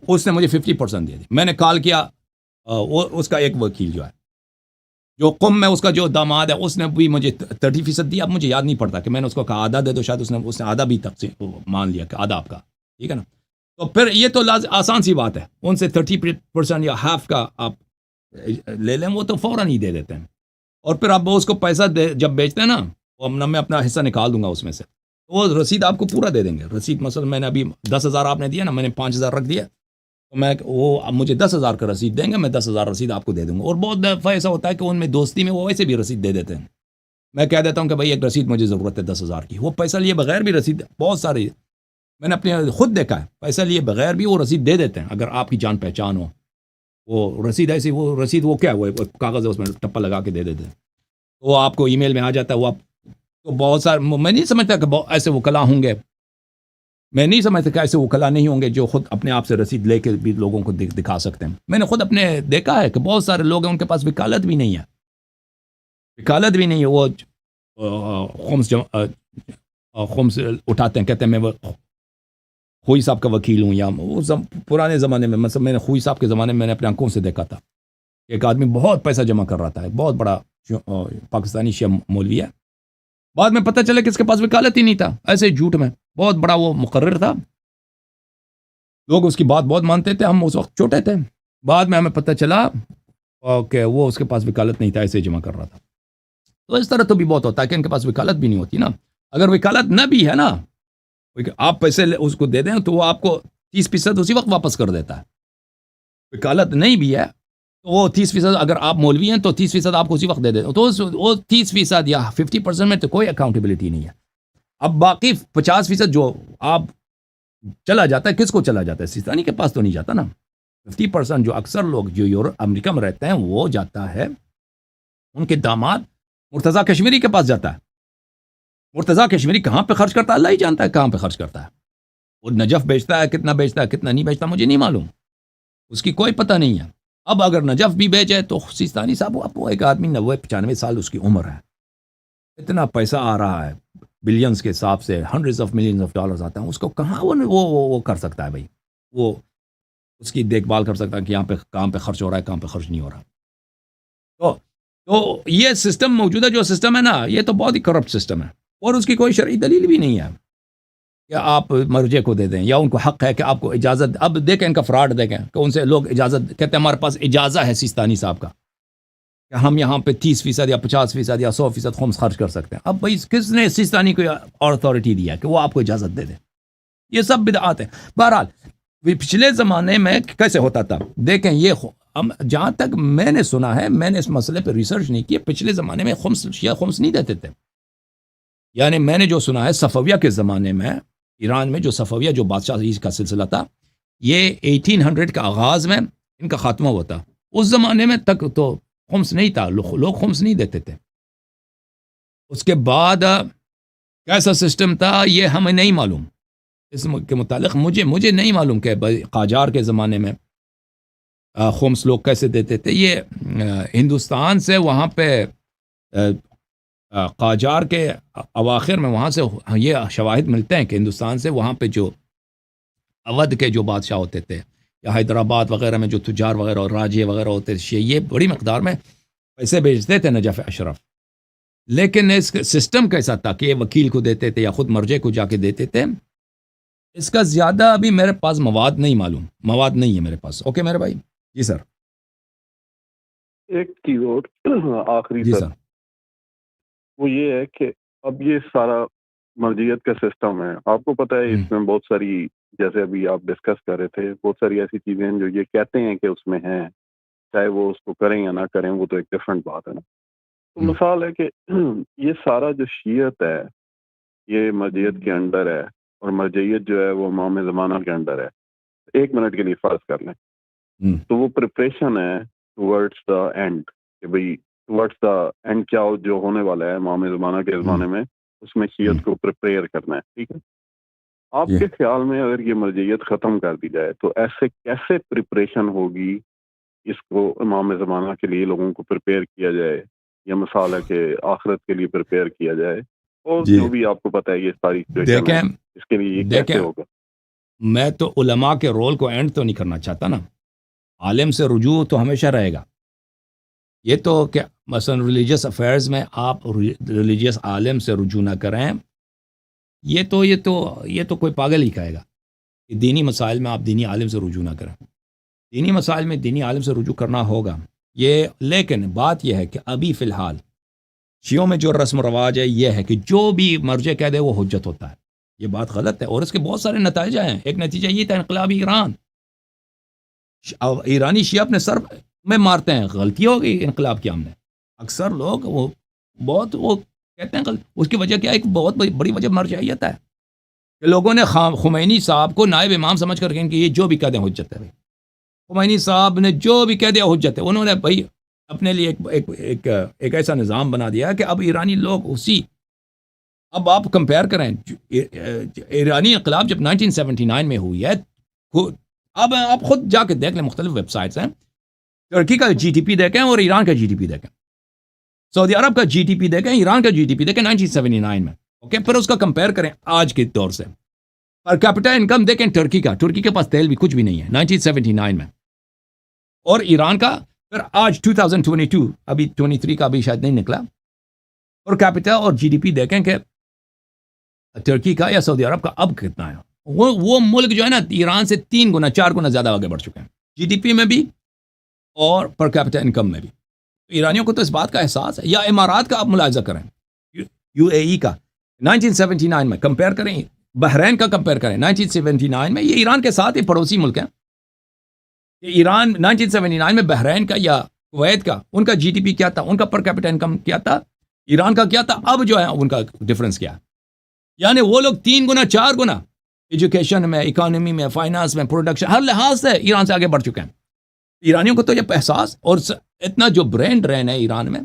اس نے مجھے 50% دے دی. میں نے کال کیا، اس کا ایک وکیل جو ہے جو قم میں اس کا جو داماد ہے اس نے بھی مجھے 30% دیا. اب مجھے یاد نہیں پڑتا کہ میں نے اس کو کہا آدھا دے دو، شاید اس نے آدھا بھی تقسیم مان لیا کہ آدھا آپ کا، ٹھیک ہے نا. تو پھر یہ تو آسان سی بات ہے، ان سے 30% یا ہاف کا آپ لے لیں، وہ تو فوراً ہی دے دیتے ہیں. اور پھر آپ اس کو پیسہ جب بیچتے ہیں نا، میں اپنا حصہ نکال دوں گا اس میں سے، وہ رسید آپ کو پورا دے دیں گے. رسید مثلا میں نے ابھی 10,000 آپ نے دیا نا، میں نے 5,000 رکھ دیا، تو وہ مجھے 10,000 کا رسید دیں گے، میں 10,000 رسید آپ کو دے دوں گا. اور بہت دفعہ ایسا ہوتا ہے کہ ان میں دوستی میں وہ ویسے بھی رسید دے دیتے ہیں. میں کہہ دیتا ہوں کہ بھائی ایک رسید مجھے ضرورت ہے 10,000 کی، وہ پیسہ لیے بغیر بھی رسید، بہت سارے میں نے اپنے خود دیکھا ہے، پیسہ لیے بغیر بھی وہ رسید دے دیتے ہیں اگر آپ کی جان پہچان ہو. وہ رسید ایسی، وہ رسید وہ کیا ہے، وہ کاغذ ہے اس میں ٹپا لگا کے دے دیتے ہیں، وہ آپ کو ای میل میں آ جاتا ہے. وہ آپ تو بہت سارے، میں نہیں سمجھتا کہ ایسے وکلا ہوں گے، میں نہیں سمجھتا کہ ایسے وکلا نہیں ہوں گے جو خود اپنے آپ سے رسید لے کے بھی لوگوں کو دکھا سکتے ہیں. میں نے خود اپنے دیکھا ہے کہ بہت سارے لوگ ہیں ان کے پاس وکالت بھی نہیں ہے، وہ خمس اٹھاتے ہیں، کہتے ہیں میں خوئی صاحب کا وکیل ہوں. یا پرانے زمانے میں مثلا میں نے خوئی صاحب کے زمانے میں نے اپنے آنکھوں سے دیکھا تھا کہ ایک آدمی بہت پیسہ جمع کر رہا تھا، بہت بڑا پاکستانی شیعہ مولوی ہے. بعد میں پتہ چلا کہ اس کے پاس وکالت ہی نہیں تھا، ایسے جھوٹ میں بہت بڑا وہ مقرر تھا، لوگ اس کی بات بہت مانتے تھے، ہم اس وقت چھوٹے تھے. بعد میں ہمیں پتہ چلا کہ وہ اس کے پاس وکالت نہیں تھا، ایسے جمع کر رہا تھا. تو اس طرح تو بھی بہت ہوتا ہے کہ ان کے پاس وکالت بھی نہیں ہوتی نا. اگر وکالت نہ بھی ہے نا، آپ پیسے اس کو دے دیں تو وہ آپ کو 30% اسی وقت واپس کر دیتا ہے. وکالت نہیں بھی ہے تو وہ 30%، اگر آپ مولوی ہیں تو 30% آپ کو اسی وقت دے دیتے، تو وہ 30% یا 50% میں تو کوئی اکاؤنٹیبلٹی نہیں ہے. اب باقی 50% جو آپ چلا جاتا ہے، کس کو چلا جاتا ہے؟ سیستانی کے پاس تو نہیں جاتا نا. 50% جو اکثر لوگ جو یورپ امریکہ میں رہتے ہیں وہ جاتا ہے، ان کے داماد مرتضیٰ کشمیری کے پاس جاتا ہے. مرتضیٰ کشمیری کہاں پہ خرچ کرتا ہے اللہ ہی جانتا ہے کہاں پہ خرچ کرتا ہے. وہ نجف بیچتا ہے، کتنا نہیں بیچتا مجھے نہیں معلوم، اس کی کوئی پتہ نہیں ہے. اب اگر نجف بھی بیچے تو سیستانی صاحب وہ ایک آدمی 90-95 سال اس کی عمر ہے، اتنا پیسہ آ رہا ہے بلینز کے حساب سے، hundreds of millions of dollars آتا ہے، اس کو کہاں وہ کر سکتا ہے بھائی، وہ اس کی دیکھ بھال کر سکتا ہے کہ یہاں پہ کہاں پہ خرچ ہو رہا ہے کہاں پہ خرچ نہیں ہو رہا. تو یہ سسٹم موجودہ جو سسٹم ہے نا، یہ تو بہت ہی کرپٹ سسٹم ہے، اور اس کی کوئی شرعی دلیل بھی نہیں ہے کہ آپ مرجے کو دے دیں یا ان کو حق ہے کہ آپ کو اجازت. اب دیکھیں ان کا فراڈ دیکھیں کہ ان سے لوگ اجازت کہتے ہیں ہمارے پاس اجازت ہے سیستانی صاحب کا کہ ہم یہاں پہ 30% یا 50% یا 100% خمس خرچ کر سکتے ہیں. اب بھائی کس نے سیستانی کو اتھارٹی دیا کہ وہ آپ کو اجازت دے دے؟ یہ سب بدعات ہیں. بہرحال پچھلے زمانے میں کیسے ہوتا تھا دیکھیں، یہ جہاں تک میں نے سنا ہے، میں نے اس مسئلے پہ ریسرچ نہیں کی، پچھلے زمانے میں شیعہ خمس نہیں دیتے تھے. یعنی میں نے جو سنا ہے صفویہ کے زمانے میں ایران میں جو صفویہ جو بادشاہی کا سلسلہ تھا، یہ 1800 کا آغاز میں ان کا خاتمہ ہوا تھا. اس زمانے میں تک تو خمس نہیں تھا، لوگ خمس نہیں دیتے تھے. اس کے بعد کیسا سسٹم تھا یہ ہمیں نہیں معلوم، اس کے متعلق مجھے نہیں معلوم کہ قاجار کے زمانے میں خمس لوگ کیسے دیتے تھے. یہ ہندوستان سے وہاں پہ قاجار کے اواخر میں وہاں سے یہ شواہد ملتے ہیں کہ ہندوستان سے وہاں پہ جو اودھ کے جو بادشاہ ہوتے تھے یا حیدرآباد وغیرہ میں جو تجار وغیرہ اور راجے وغیرہ ہوتے تھے، یہ بڑی مقدار میں پیسے بیچتے تھے نجف اشرف. لیکن اس کا سسٹم کیسا تھا کہ یہ وکیل کو دیتے تھے یا خود مرجے کو جا کے دیتے تھے، اس کا زیادہ ابھی میرے پاس مواد نہیں ہے میرے پاس. اوکے میرے بھائی. جی سر. ایک چیز اور آخری جی سر، وہ یہ ہے کہ اب یہ سارا مرجعیت کا سسٹم ہے، آپ کو پتہ ہے اس میں بہت ساری، جیسے ابھی آپ ڈسکس کر رہے تھے، بہت ساری ایسی چیزیں ہیں جو یہ کہتے ہیں کہ اس میں ہیں، چاہے وہ اس کو کریں یا نہ کریں وہ تو ایک ڈفرینٹ بات ہے نا. تو مثال ہے کہ یہ سارا جو شیعت ہے یہ مرجعیت کے انڈر ہے، اور مرجعیت جو ہے وہ امام زمانہ کے انڈر ہے. 1 منٹ کے لیے فرض کر لیں تو وہ پریپریشن ہے ٹورڈز دا اینڈ، کہ بھئی ٹورڈز دا اینڈ کیا جو ہونے والا ہے امام زمانہ کے زمانے میں، اس میں شیعت کو پریپیئر کرنا ہے. ٹھیک ہے، آپ کے خیال میں اگر یہ مرجعیت ختم کر دی جائے تو ایسے کیسے پریپریشن ہوگی اس کو امام زمانہ کے لیے لوگوں کو پریپیئر کیا جائے، یا مثال ہے کہ آخرت کے لیے پریپیئر کیا جائے، اور جو بھی آپ کو پتہ ہے یہ ساری دیکھیں اس کے لیے یہ کیسے ہوگا؟ میں تو علماء کے رول کو اینڈ تو نہیں کرنا چاہتا نا. عالم سے رجوع تو ہمیشہ رہے گا. یہ تو کہ مثلا ریلیجیس افیئرز میں آپ ریلیجیس عالم سے رجوع نہ کریں، یہ تو کوئی پاگل ہی کہے گا کہ دینی مسائل میں آپ دینی عالم سے رجوع نہ کریں. دینی مسائل میں دینی عالم سے رجوع کرنا ہوگا یہ. لیکن بات یہ ہے کہ ابھی فی الحال شیعوں میں جو رسم و رواج ہے یہ ہے کہ جو بھی مرجع کہہ دے وہ حجت ہوتا ہے. یہ بات غلط ہے، اور اس کے بہت سارے نتائج ہیں. ایک نتیجہ یہ تھا انقلاب ایران، ایرانی شیعہ اپنے سر میں مارتے ہیں، غلطی ہو گئی انقلاب کی. ہم نے اکثر لوگ وہ کہتے ہیں اس کی وجہ کیا ہے؟ ایک بہت بڑی وجہ مرجعیت ہے کہ لوگوں نے خمینی صاحب کو نائب امام سمجھ کر کہ یہ جو بھی کہہ دیں حجت ہے. خمینی صاحب نے جو بھی کہہ دیا حجت ہے. انہوں نے بھائی اپنے لیے ایک ایسا نظام بنا دیا کہ اب ایرانی لوگ اب آپ کمپیئر کریں ایرانی انقلاب جب 1979 میں ہوئی ہے، اب آپ خود جا کے دیکھ لیں، مختلف ویب سائٹس ہیں، ترکی کا جی ڈی پی دیکھیں اور ایران کا جی ڈی پی دیکھیں، سعودی عرب کا جی ڈی پی دیکھیں، ایران کا جی ڈی پی دیکھیں 1979 میں. اوکے، پھر اس کا کمپیئر کریں آج کے دور سے. پر کیپٹا انکم دیکھیں ٹرکی کے پاس تیل بھی کچھ بھی نہیں ہے 1979 میں، اور ایران کا پھر آج 2022 ابھی 23 کا ابھی شاید نہیں نکلا، اور کیپٹا اور جی ڈی پی دیکھیں کہ ترکی کا یا سعودی عرب کا اب کتنا ہے. وہ ملک جو ہے نا ایران سے 3 گنا 4 گنا زیادہ آگے بڑھ چکے ہیں جی ڈی پی میں بھی اور پر کیپٹا انکم میں بھی. ایرانیوں کو تو اس بات کا احساس ہے. یا امارات کا آپ ملاحظہ کریں، یو اے ای کا 1979 میں کمپیئر کریں، بحرین کا کمپیئر کریں 1979 میں. یہ ایران کے ساتھ ہی پڑوسی ملک ہیں. ایران 1979 میں بحرین کا یا کویت کا ان کا جی ڈی پی کیا تھا، ان کا پر کیپٹا انکم کیا تھا، ایران کا کیا تھا، اب جو ہے ان کا ڈفرنس کیا ہے. یعنی وہ لوگ 3 گنا 4 گنا ایجوکیشن میں، اکانومی میں، فائنانس میں، پروڈکشن، ہر لحاظ سے ایران سے آگے بڑھ چکے ہیں. ایرانیوں کو تو یہ احساس اور اتنا جو برین ڈرین ہے ایران میں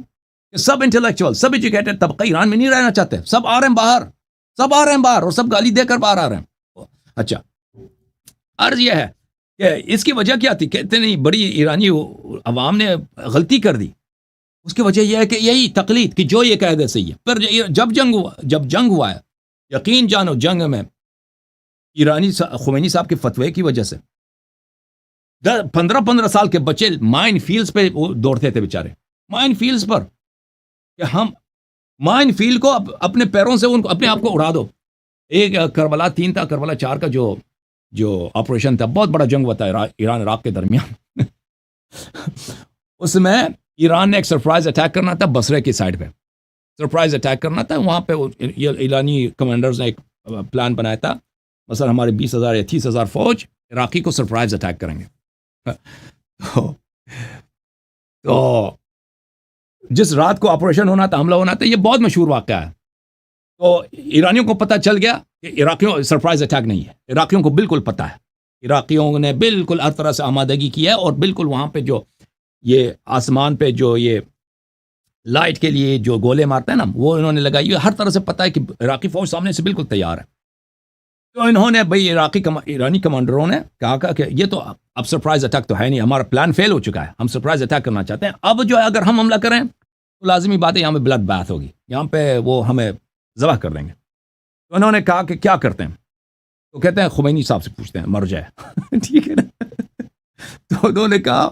کہ سب انٹلیکچوئل، سب ایجوکیٹڈ طبقہ ایران میں نہیں رہنا چاہتے، سب آ رہے ہیں باہر، سب آ رہے ہیں باہر اور سب گالی دے کر باہر آ رہے ہیں. اچھا، عرض یہ ہے کہ اس کی وجہ کیا تھی کہ اتنی بڑی ایرانی عوام نے غلطی کر دی. اس کی وجہ یہ ہے کہ یہی تقلید کہ جو یہ کہہ دے صحیح ہے. پھر جب جنگ ہوا ہے، یقین جانو جنگ میں ایرانی خمینی صاحب کے فتوے کی وجہ سے 15 سال کے بچے مائن فیلڈز پہ دوڑتے تھے بیچارے، مائن فیلڈز پر، کہ ہم مائن فیلڈ کو اپنے پیروں سے ان کو اپنے آپ کو اڑا دو. ایک کربلا 3 تھا، کربلا 4 کا جو آپریشن تھا، بہت بڑا جنگ ہوا تھا ایران عراق کے درمیان. اس میں ایران نے ایک سرپرائز اٹیک کرنا تھا بصرے کی سائڈ پہ، سرپرائز اٹیک کرنا تھا. وہاں پہ ایرانی کمانڈرز نے ایک پلان بنایا تھا، مثلا ہمارے 20,000 یا 30,000 فوج عراقی کو سرپرائز اٹیک کریں گے. تو جس رات کو آپریشن ہونا تھا، حملہ ہونا تھا، یہ بہت مشہور واقعہ ہے. تو ایرانیوں کو پتہ چل گیا کہ عراقیوں سرپرائز اٹیک نہیں ہے، عراقیوں کو بالکل پتہ ہے، عراقیوں نے بالکل ہر طرح سے آمادگی کی ہے، اور بالکل وہاں پہ جو یہ آسمان پہ جو یہ لائٹ کے لیے جو گولے مارتے ہیں نا، وہ انہوں نے لگائی. ہر طرح سے پتہ ہے کہ عراقی فوج سامنے سے بالکل تیار ہے. تو انہوں نے بھائی ایرانی کمانڈروں نے کہا کہ یہ تو اب سرپرائز اٹیک تو ہے نہیں، ہمارا پلان فیل ہو چکا ہے، ہم سرپرائز اٹیک کرنا چاہتے ہیں. اب جو ہے اگر ہم حملہ کریں تو لازمی بات ہے یہاں پہ بلڈ بیتھ ہوگی، یہاں پہ وہ ہمیں ذبح کر دیں گے. تو انہوں نے کہا کہ کیا کرتے ہیں؟ تو کہتے ہیں خمینی صاحب سے پوچھتے ہیں، مر جائے. ٹھیک ہے نا؟ تو انہوں نے کہا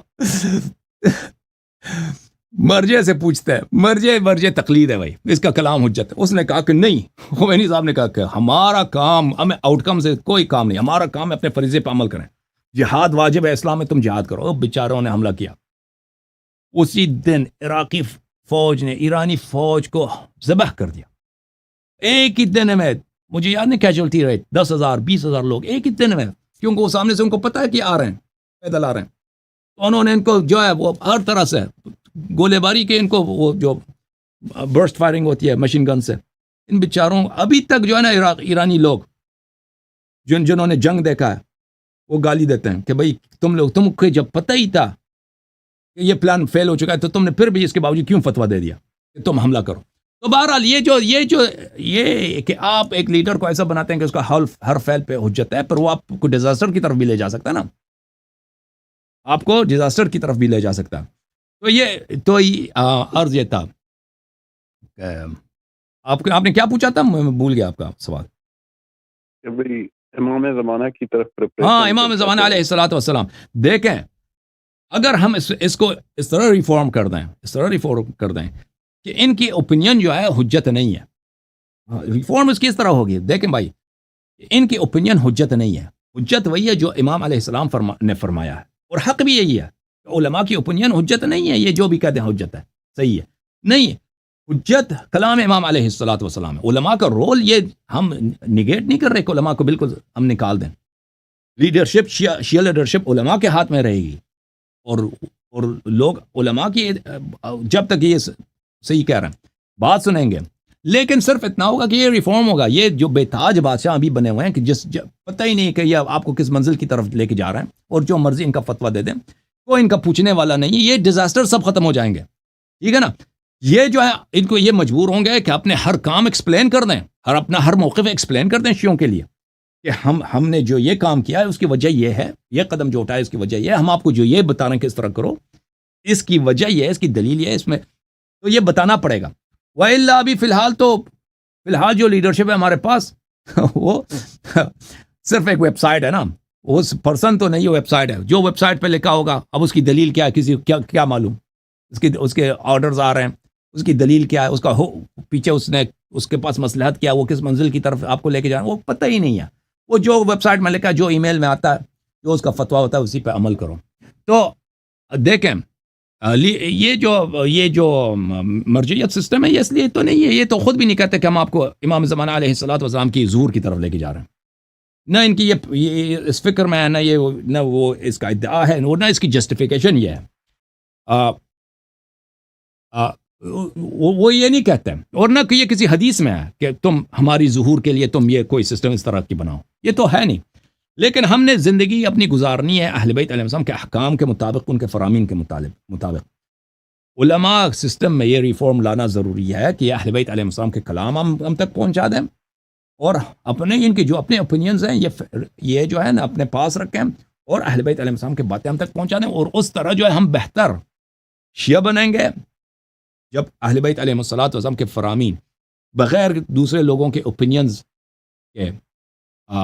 مرجے سے پوچھتے ہیں، مرجے تقلید ہے بھائی، اس کا کلام حجت ہے. اس نے کہا کہ نہیں، خمینی صاحب نے کہا کہ ہمارا کام، ہمیں آؤٹ کم سے کوئی کام نہیں، ہمارا کام ہے اپنے فریضے پہ عمل کریں، جہاد واجب ہے اسلام میں، تم جہاد کرو. بیچاروں نے حملہ کیا. اسی دن عراقی فوج نے ایرانی فوج کو ذبح کر دیا. ایک ہی دن میں، مجھے یاد نہیں کیجولٹی ریٹ، 10,000 20,000 لوگ ایک ہی دن میں، کیونکہ وہ سامنے سے ان کو پتہ ہے کہ آ رہے ہیں، پیدل آ رہے ہیں. تو انہوں نے ان کو جو ہے وہ ہر طرح سے گولے باری کے، ان کو وہ جو برسٹ فائرنگ ہوتی ہے مشین گن سے، ان بیچاروں ابھی تک جو ہے نا ایرانی لوگ جنہوں نے جنگ دیکھا ہے وہ گالی دیتے ہیں کہ بھائی تم کو جب پتہ ہی تھا کہ یہ پلان فیل ہو چکا ہے تو تم نے پھر بھی اس کے باوجود کیوں فتویٰ دے دیا کہ تم حملہ کرو. تو بہرحال یہ کہ آپ ایک لیڈر کو ایسا بناتے ہیں کہ اس کا ہر فعل پہ حجت ہے، پر وہ آپ کو ڈیزاسٹر کی طرف بھی لے جا سکتا ہے نا، آپ کو ڈیزاسٹر کی طرف بھی لے جا سکتا ہے. تو عرض یہ تھا آپ نے کیا پوچھا تھا، میں بھول گیا آپ کا سوال. کہ بھئی امام زمانہ کی طرف، ہاں، امام زمانہ علیہ الصلوۃ والسلام. دیکھیں اگر ہم اس کو اس طرح ریفارم کر دیں کہ ان کی اوپینین جو ہے حجت نہیں ہے، ریفارم اس کی اس طرح ہوگی. دیکھیں بھائی، ان کی اوپینین حجت نہیں ہے، حجت وہی ہے جو امام علیہ السلام نے فرمایا ہے، اور حق بھی یہی ہے. علماء کی اوپینین حجت نہیں ہے، یہ جو بھی کہتے ہیں حجت ہے، صحیح ہے نہیں. حجت کلام امام علیہ الصلوۃ والسلام ہے. علماء کا رول یہ ہم نگیٹ نہیں کر رہے کہ علماء کو بالکل ہم نکال دیں. لیڈرشپ، شیعہ لیڈرشپ علماء کے ہاتھ میں رہے گی، اور لوگ علماء کی جب تک یہ صحیح کہہ رہے ہیں بات سنیں گے. لیکن صرف اتنا ہوگا کہ یہ ریفارم ہوگا. یہ جو بے تاج بادشاہ ابھی بنے ہوئے ہیں کہ پتہ ہی نہیں کہ یہ آپ کو کس منزل کی طرف لے کے جا رہے ہیں، اور جو مرضی ان کا فتویٰ دے دیں، کوئی ان کا پوچھنے والا نہیں. یہ ڈیزاسٹر سب ختم ہو جائیں گے، ٹھیک ہے نا. یہ جو ہے ان کو یہ مجبور ہوں گے کہ اپنے ہر کام ایکسپلین کر دیں، اپنا ہر موقف ایکسپلین کر دیں شیعوں کے لیے کہ ہم نے جو یہ کام کیا ہے اس کی وجہ یہ ہے، یہ قدم جو اٹھایا اس کی وجہ یہ ہے، ہم آپ کو جو یہ بتا رہے ہیں کس طرح کرو اس کی وجہ یہ ہے، اس کی دلیل یہ ہے، اس میں تو یہ بتانا پڑے گا. وَإِلَّا ابھی فی الحال جو لیڈرشپ ہے ہمارے پاس وہ صرف ایک ویب سائٹ ہے نا، اس پرسن تو نہیں، ویب سائٹ ہے. جو ویب سائٹ پہ لکھا ہوگا، اب اس کی دلیل کیا ہے کسی کیا معلوم، اس کے آرڈرز آ رہے ہیں، اس کی دلیل کیا ہے، اس کا پیچھے اس کے پاس مصلحت کیا، وہ کس منزل کی طرف آپ کو لے کے جانا، وہ پتہ ہی نہیں ہے. وہ جو ویب سائٹ میں لکھا ہے، جو ای میل میں آتا ہے، جو اس کا فتویٰ ہوتا ہے، اسی پہ عمل کرو. تو دیکھیں یہ جو مرجعیت سسٹم ہے، یہ اس لیے تو نہیں ہے، یہ تو خود بھی نہیں کہتے کہ ہم آپ کو امام زمانہ علیہ الصلوۃ والسلام کی ظہور کی طرف لے کے جا رہے ہیں. نہ ان کی یہ اس فکر میں ہے، نہ وہ اس کا ادعا ہے، نہ اس کی جسٹیفیکیشن یہ ہے. وہ یہ نہیں کہتے ہیں، اور نہ کہ یہ کسی حدیث میں ہے کہ تم ہماری ظہور کے لیے تم یہ کوئی سسٹم اس طرح کی بناؤ، یہ تو ہے نہیں. لیکن ہم نے زندگی اپنی گزارنی ہے اہل بیت علیہ السلام کے احکام کے مطابق، ان کے فرامین کے مطابق. علماء سسٹم میں یہ ریفارم لانا ضروری ہے کہ اہل بیت علیہ السلام کے کلام ہم تک پہنچا دیں، اور اپنے ان کے جو اپنے اوپینینز ہیں یہ جو ہے نا اپنے پاس رکھیں، اور اہل بیت علیہ السلام کی باتیں ہم تک پہنچا دیں. اور اس طرح جو ہے ہم بہتر شیعہ بنیں گے جب اہل بیت علیہ السلام کے فرامین بغیر دوسرے لوگوں کے اوپینینز کے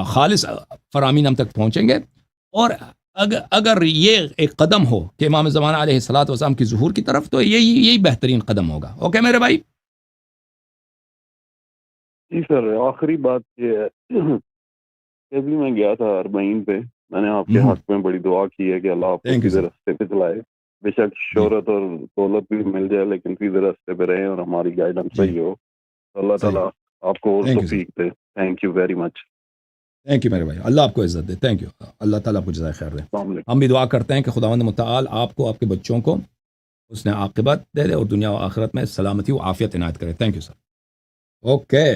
خالص فرامین ہم تک پہنچیں گے. اور اگر یہ ایک قدم ہو کہ امام زمانہ علیہ السلام کی ظہور کی طرف، تو یہی بہترین قدم ہوگا. اوکے میرے بھائی؟ جی سر، آخری بات یہ ہے کہ ابھی میں گیا تھا اربعین پہ، میں نے آپ کے حق میں بڑی دعا کی ہے کہ اللہ آپ کو سیدھے راستے پہ چلائے. بے شک شہرت اور دولت بھی مل جائے لیکن سیدھے راستے پہ رہیں اور ہماری گائیڈنس صحیح ہو. اللہ تعالیٰ آپ کو اور توفیق دے. Thank you very much. Thank you میرے بھائی، اللہ آپ کو عزت دے. تھینک یو، اللہ تعالیٰ آپ کو جزائے خیر دے. ہم بھی دعا کرتے ہیں کہ خداوند متعال آپ کو، آپ کے بچوں کو اس نے عاقبت دے دے اور دنیا و آخرت میں سلامتی و عافیت عنایت کرے. Thank you sir. اوکے.